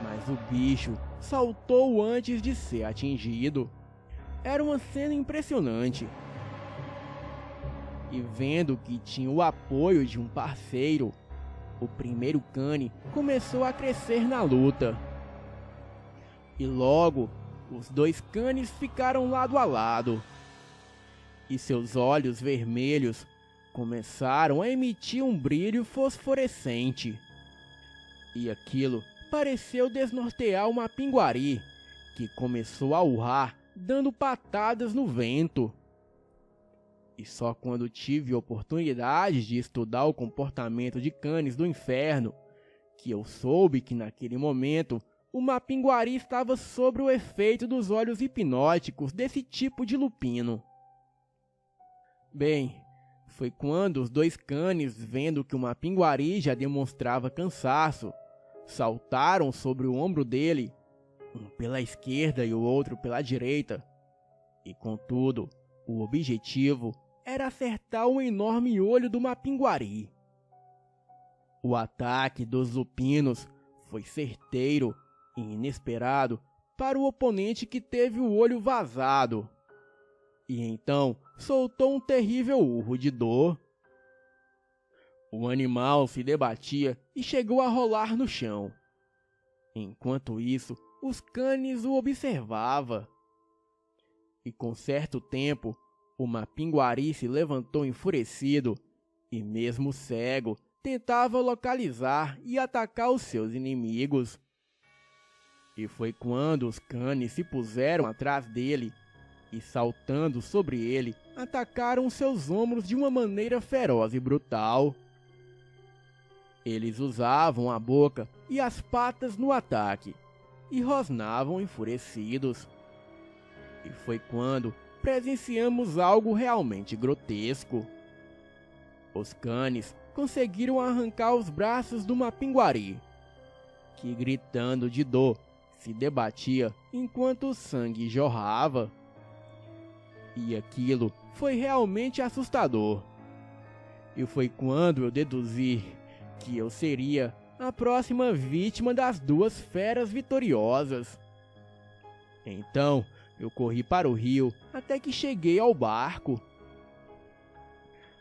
S1: Mas o bicho saltou antes de ser atingido. Era uma cena impressionante. E vendo que tinha o apoio de um parceiro, o primeiro cane começou a crescer na luta. E logo, os dois canes ficaram lado a lado. E seus olhos vermelhos começaram a emitir um brilho fosforescente. E aquilo pareceu desnortear o mapinguari, que começou a urrar, dando patadas no vento. E só quando tive oportunidade de estudar o comportamento de canes do inferno, que eu soube que naquele momento o mapinguari estava sob o efeito dos olhos hipnóticos desse tipo de lupino. Bem, foi quando os dois canes, vendo que o mapinguari já demonstrava cansaço, saltaram sobre o ombro dele, um pela esquerda e o outro pela direita. E contudo, o objetivo era acertar o enorme olho do mapinguari. O ataque dos lupinos foi certeiro e inesperado para o oponente, que teve o olho vazado. E então soltou um terrível urro de dor. O animal se debatia e chegou a rolar no chão. Enquanto isso, os canes o observavam. E com certo tempo, o Mapinguari se levantou enfurecido e, mesmo cego, tentava localizar e atacar os seus inimigos. E foi quando os canes se puseram atrás dele e, saltando sobre ele, atacaram seus ombros de uma maneira feroz e brutal. Eles usavam a boca e as patas no ataque e rosnavam enfurecidos. E foi quando presenciamos algo realmente grotesco. Os canes conseguiram arrancar os braços do Mapinguari, que, gritando de dor, se debatia enquanto o sangue jorrava. E aquilo foi realmente assustador. E foi quando eu deduzi que eu seria a próxima vítima das duas feras vitoriosas. Então, eu corri para o rio até que cheguei ao barco.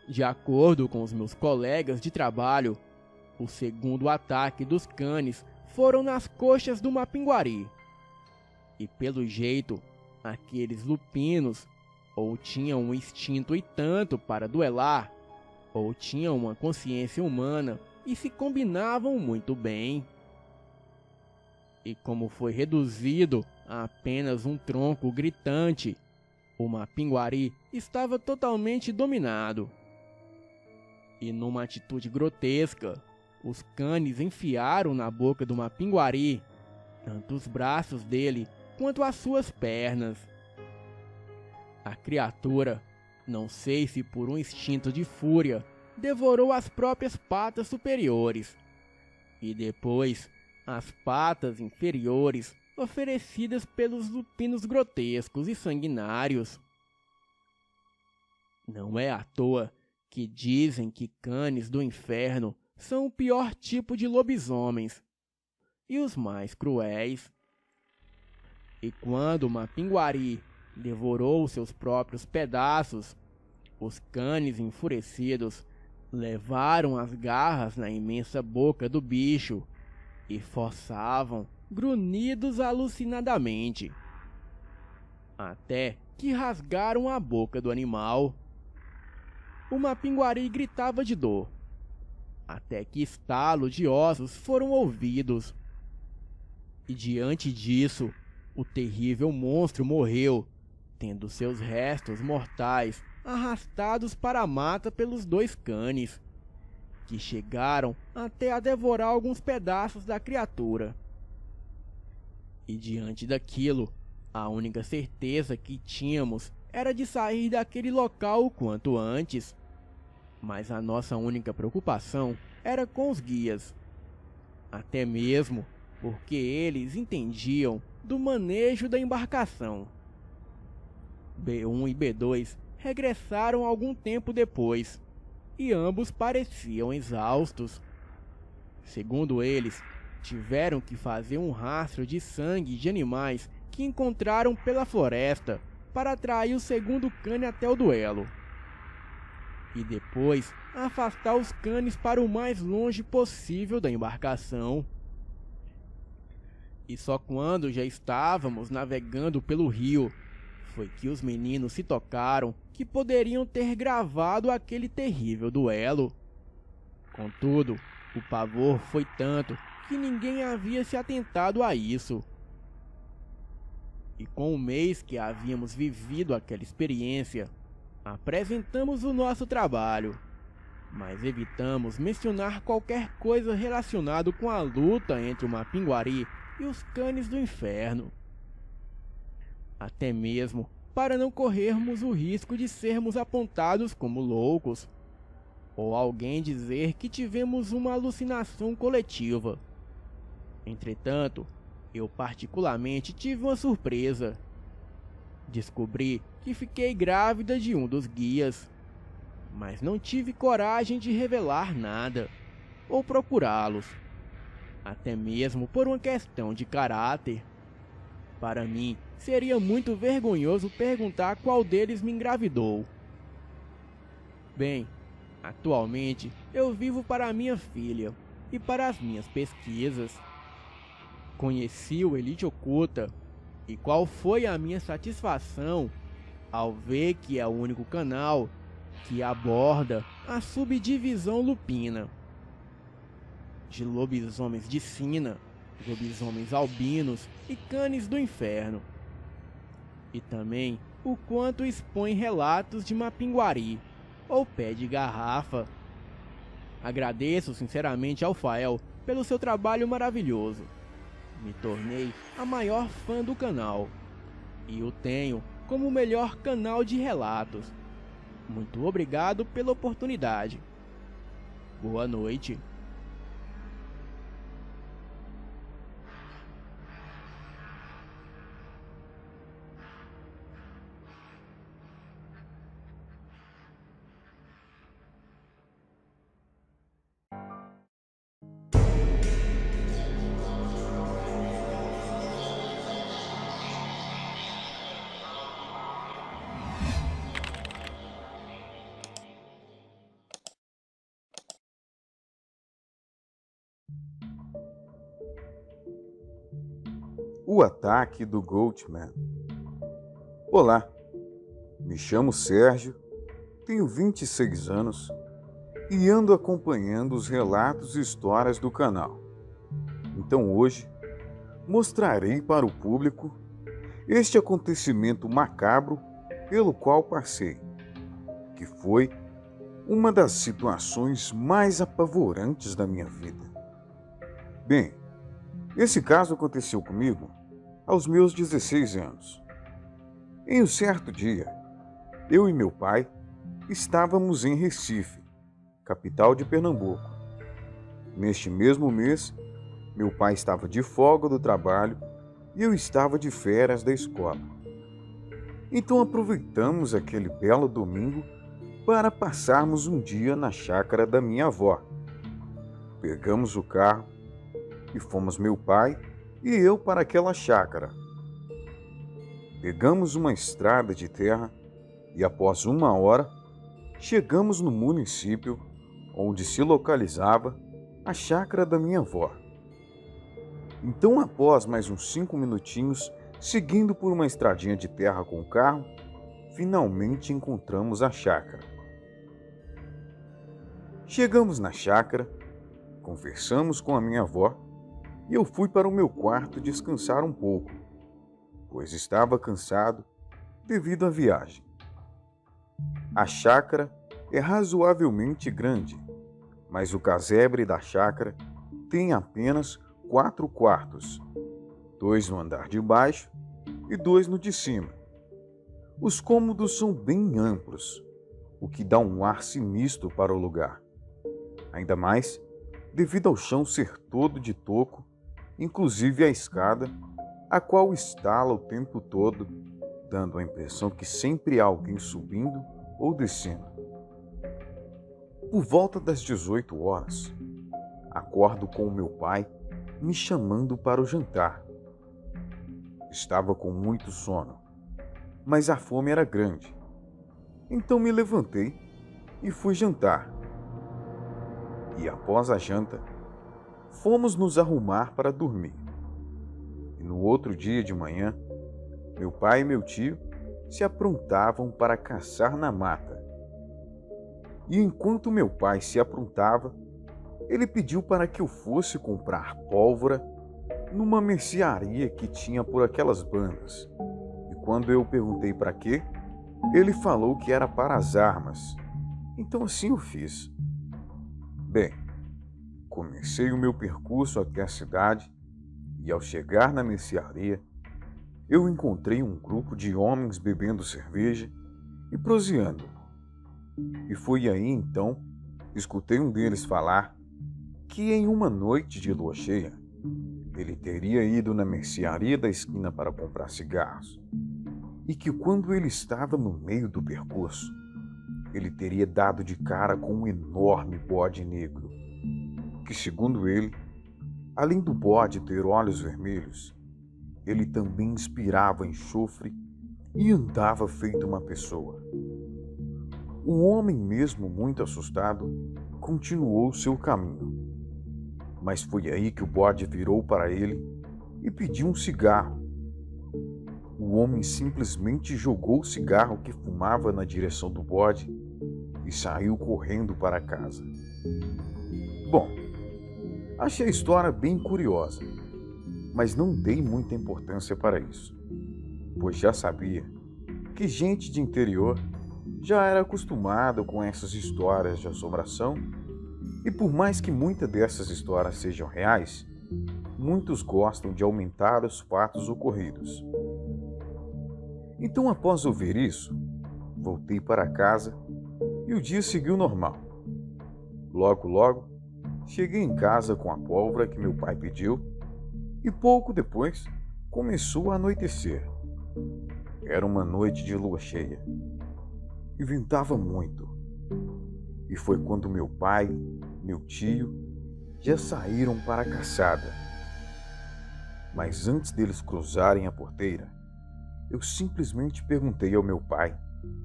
S1: De acordo com os meus colegas de trabalho, o segundo ataque dos canes foram nas coxas do Mapinguari. E pelo jeito, aqueles lupinos ou tinham um instinto e tanto para duelar, ou tinham uma consciência humana e se combinavam muito bem. E como foi reduzido a apenas um tronco gritante, o Mapinguari estava totalmente dominado. E numa atitude grotesca, os canes enfiaram na boca do Mapinguari tanto os braços dele quanto as suas pernas. A criatura, não sei se por um instinto de fúria, devorou as próprias patas superiores e depois as patas inferiores oferecidas pelos lupinos grotescos e sanguinários. Não é à toa que dizem que canes do inferno são o pior tipo de lobisomens e os mais cruéis. E quando o Mapinguari devorou seus próprios pedaços, os canes enfurecidos levaram as garras na imensa boca do bicho e forçavam, grunhidos alucinadamente, até que rasgaram a boca do animal. O Mapinguari gritava de dor, até que estalos de ossos foram ouvidos. E diante disso, o terrível monstro morreu, tendo seus restos mortais arrastados para a mata pelos dois canes, que chegaram até a devorar alguns pedaços da criatura. E diante daquilo, a única certeza que tínhamos era de sair daquele local o quanto antes. Mas a nossa única preocupação era com os guias, até mesmo porque eles entendiam do manejo da embarcação. B1 e B2 regressaram algum tempo depois, e ambos pareciam exaustos. Segundo eles, tiveram que fazer um rastro de sangue de animais que encontraram pela floresta para atrair o segundo cane até o duelo, e depois afastar os canes para o mais longe possível da embarcação. E só quando já estávamos navegando pelo rio foi que os meninos se tocaram que poderiam ter gravado aquele terrível duelo. Contudo, o pavor foi tanto que ninguém havia se atentado a isso. E com o mês que havíamos vivido aquela experiência, apresentamos o nosso trabalho, mas evitamos mencionar qualquer coisa relacionada com a luta entre o Mapinguari e os canes do inferno. Até mesmo para não corrermos o risco de sermos apontados como loucos, ou alguém dizer que tivemos uma alucinação coletiva. Entretanto, eu particularmente tive uma surpresa. Descobri que fiquei grávida de um dos guias, mas não tive coragem de revelar nada. ou procurá-los, até mesmo por uma questão de caráter. Para mim, seria muito vergonhoso perguntar qual deles me engravidou. Bem, atualmente eu vivo para minha filha e para as minhas pesquisas. Conheci o Elite Oculta e qual foi a minha satisfação ao ver que é o único canal que aborda a subdivisão lupina de lobisomens de sina, lobisomens albinos e canes do inferno. E também o quanto expõe relatos de Mapinguari ou pé de garrafa. Agradeço sinceramente ao Fael pelo seu trabalho maravilhoso. Me tornei a maior fã do canal e o tenho como o melhor canal de relatos. Muito obrigado pela oportunidade. Boa noite.
S3: O ataque do Goatman. Olá, me chamo Sérgio, tenho 26 anos e ando acompanhando os relatos e histórias do canal. Então hoje mostrarei para o público este acontecimento macabro pelo qual passei, que foi uma das situações mais apavorantes da minha vida. Bem, esse caso aconteceu comigo aos meus 16 anos. Em um certo dia, eu e meu pai estávamos em Recife, capital de Pernambuco. Neste mesmo mês, meu pai estava de folga do trabalho e eu estava de férias da escola. Então aproveitamos aquele belo domingo para passarmos um dia na chácara da minha avó. Pegamos o carro e fomos meu pai e eu para aquela chácara. Pegamos uma estrada de terra e após 1 hora chegamos no município onde se localizava a chácara da minha avó. Então, após mais uns 5 minutinhos, seguindo por uma estradinha de terra com o carro, finalmente encontramos a chácara. Chegamos na chácara, conversamos com a minha avó e eu fui para o meu quarto descansar um pouco, pois estava cansado devido à viagem. A chácara é razoavelmente grande, mas o casebre da chácara tem apenas 4 quartos, 2 no andar de baixo e 2 no de cima. Os cômodos são bem amplos, o que dá um ar sinistro para o lugar. Ainda mais devido ao chão ser todo de toco, inclusive a escada, a qual estala o tempo todo, dando a impressão que sempre há alguém subindo ou descendo. Por volta das 18 horas, acordo com o meu pai me chamando para o jantar. Estava com muito sono, mas a fome era grande. Então me levantei e fui jantar. E após a janta, fomos nos arrumar para dormir. E no outro dia de manhã, meu pai e meu tio se aprontavam para caçar na mata. E enquanto meu pai se aprontava, ele pediu para que eu fosse comprar pólvora numa mercearia que tinha por aquelas bandas. E quando eu perguntei para quê, ele falou que era para as armas. Então assim eu fiz. Bem, comecei o meu percurso até a cidade e ao chegar na mercearia, eu encontrei um grupo de homens bebendo cerveja e proseando. E foi aí então, escutei um deles falar que em uma noite de lua cheia, ele teria ido na mercearia da esquina para comprar cigarros e que quando ele estava no meio do percurso, ele teria dado de cara com um enorme bode negro. que, segundo ele, além do bode ter olhos vermelhos, ele também inspirava enxofre e andava feito uma pessoa. O homem, mesmo muito assustado, continuou seu caminho. Mas foi aí que o bode virou para ele e pediu um cigarro. O homem simplesmente jogou o cigarro que fumava na direção do bode e saiu correndo para casa. Bom, achei a história bem curiosa, mas não dei muita importância para isso, pois já sabia que gente de interior já era acostumada com essas histórias de assombração, e por mais que muitas dessas histórias sejam reais, muitos gostam de aumentar os fatos ocorridos. Então, após ouvir isso, voltei para casa e o dia seguiu normal. Logo, cheguei em casa com a pólvora que meu pai pediu e pouco depois começou a anoitecer. Era uma noite de lua cheia e ventava muito. E foi quando meu pai, meu tio, já saíram para a caçada. Mas antes deles cruzarem a porteira, eu simplesmente perguntei ao meu pai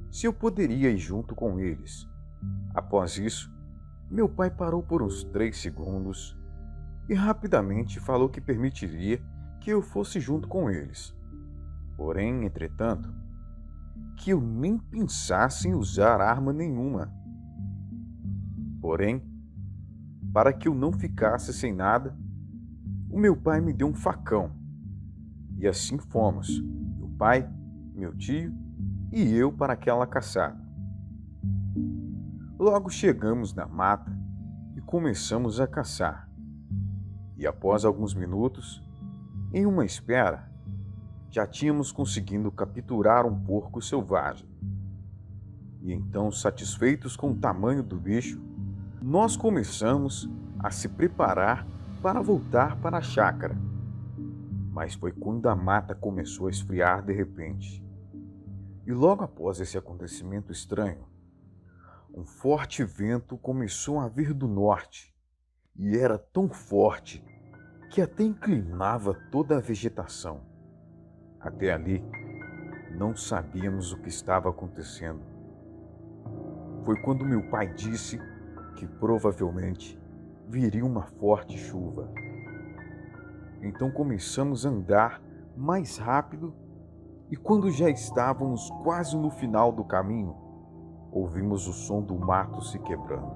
S3: se eu poderia ir junto com eles. Após isso, meu pai parou por uns 3 segundos e rapidamente falou que permitiria que eu fosse junto com eles. Porém, entretanto, que eu nem pensasse em usar arma nenhuma. Porém, para que eu não ficasse sem nada, o meu pai me deu um facão. E assim fomos, meu pai, meu tio e eu, para aquela caçada. Logo chegamos na mata e começamos a caçar. E após alguns minutos, em uma espera, já tínhamos conseguido capturar um porco selvagem. E então, satisfeitos com o tamanho do bicho, nós começamos a se preparar para voltar para a chácara. Mas foi quando a mata começou a esfriar de repente. E logo após esse acontecimento estranho, um forte vento começou a vir do norte, e era tão forte que até inclinava toda a vegetação. Até ali, não sabíamos o que estava acontecendo. Foi quando meu pai disse que provavelmente viria uma forte chuva. Então começamos a andar mais rápido e quando já estávamos quase no final do caminho, ouvimos o som do mato se quebrando.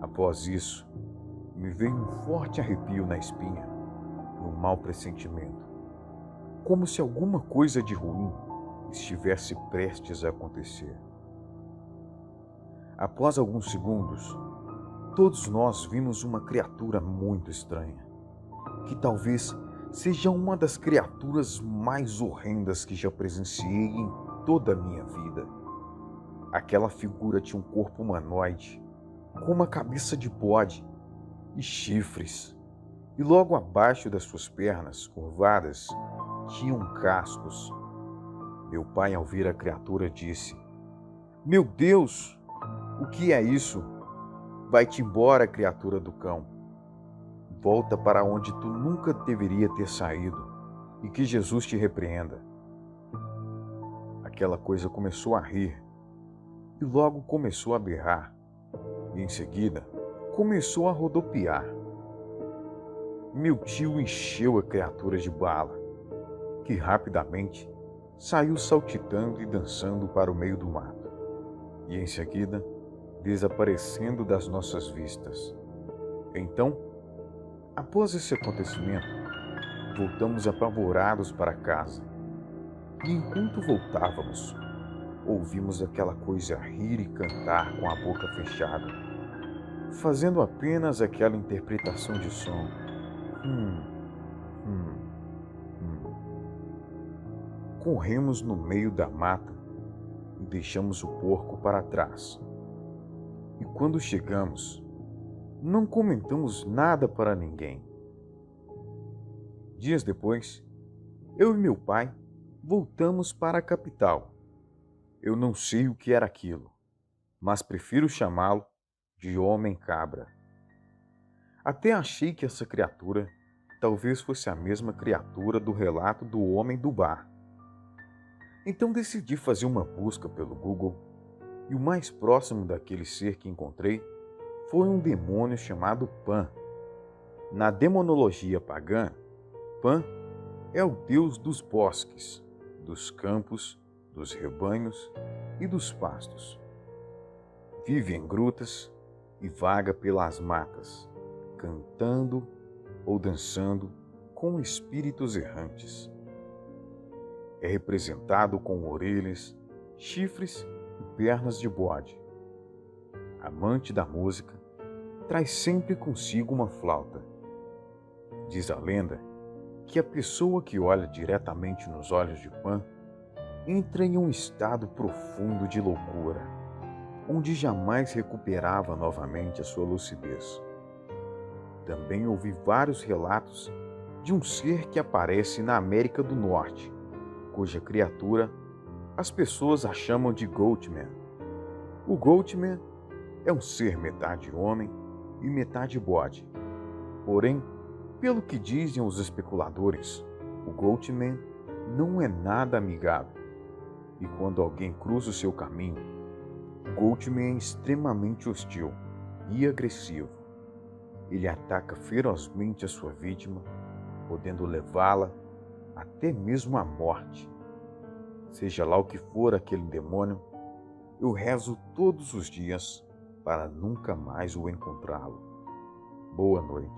S3: Após isso, me veio um forte arrepio na espinha e um mau pressentimento, como se alguma coisa de ruim estivesse prestes a acontecer. Após alguns segundos, todos nós vimos uma criatura muito estranha, que talvez seja uma das criaturas mais horrendas que já presenciei em toda a minha vida. Aquela figura tinha um corpo humanoide, com uma cabeça de bode e chifres, e logo abaixo das suas pernas curvadas tinham cascos. Meu pai, ao ver a criatura, disse: "Meu Deus, o que é isso? Vai-te embora, criatura do cão. Volta para onde tu nunca deveria ter saído, e que Jesus te repreenda." Aquela coisa começou a rir, e logo começou a berrar, e em seguida começou a rodopiar. Meu tio encheu a criatura de bala, que rapidamente saiu saltitando e dançando para o meio do mato, e em seguida desaparecendo das nossas vistas. Então, após esse acontecimento, voltamos apavorados para casa. E enquanto voltávamos, ouvimos aquela coisa rir e cantar com a boca fechada, fazendo apenas aquela interpretação de som. Corremos no meio da mata e deixamos o porco para trás. E quando chegamos, não comentamos nada para ninguém. Dias depois, eu e meu pai voltamos para a capital. Eu não sei o que era aquilo, mas prefiro chamá-lo de homem-cabra. Até achei que essa criatura talvez fosse a mesma criatura do relato do homem do bar. Então decidi fazer uma busca pelo Google e o mais próximo daquele ser que encontrei foi um demônio chamado Pan. Na demonologia pagã, Pan é o deus dos bosques, dos campos, dos rebanhos e dos pastos. Vive em grutas e vaga pelas matas, cantando ou dançando com espíritos errantes. É representado com orelhas, chifres e pernas de bode. Amante da música, traz sempre consigo uma flauta. Diz a lenda que a pessoa que olha diretamente nos olhos de Pan entra em um estado profundo de loucura, onde jamais recuperava novamente a sua lucidez. Também ouvi vários relatos de um ser que aparece na América do Norte, cuja criatura as pessoas a chamam de Goatman. O Goatman é um ser metade homem e metade bode. Porém, pelo que dizem os especuladores, o Goatman não é nada amigável. E quando alguém cruza o seu caminho, o Goatman é extremamente hostil e agressivo. Ele ataca ferozmente a sua vítima, podendo levá-la até mesmo à morte. Seja lá o que for aquele demônio, eu rezo todos os dias para nunca mais o encontrá-lo. Boa noite.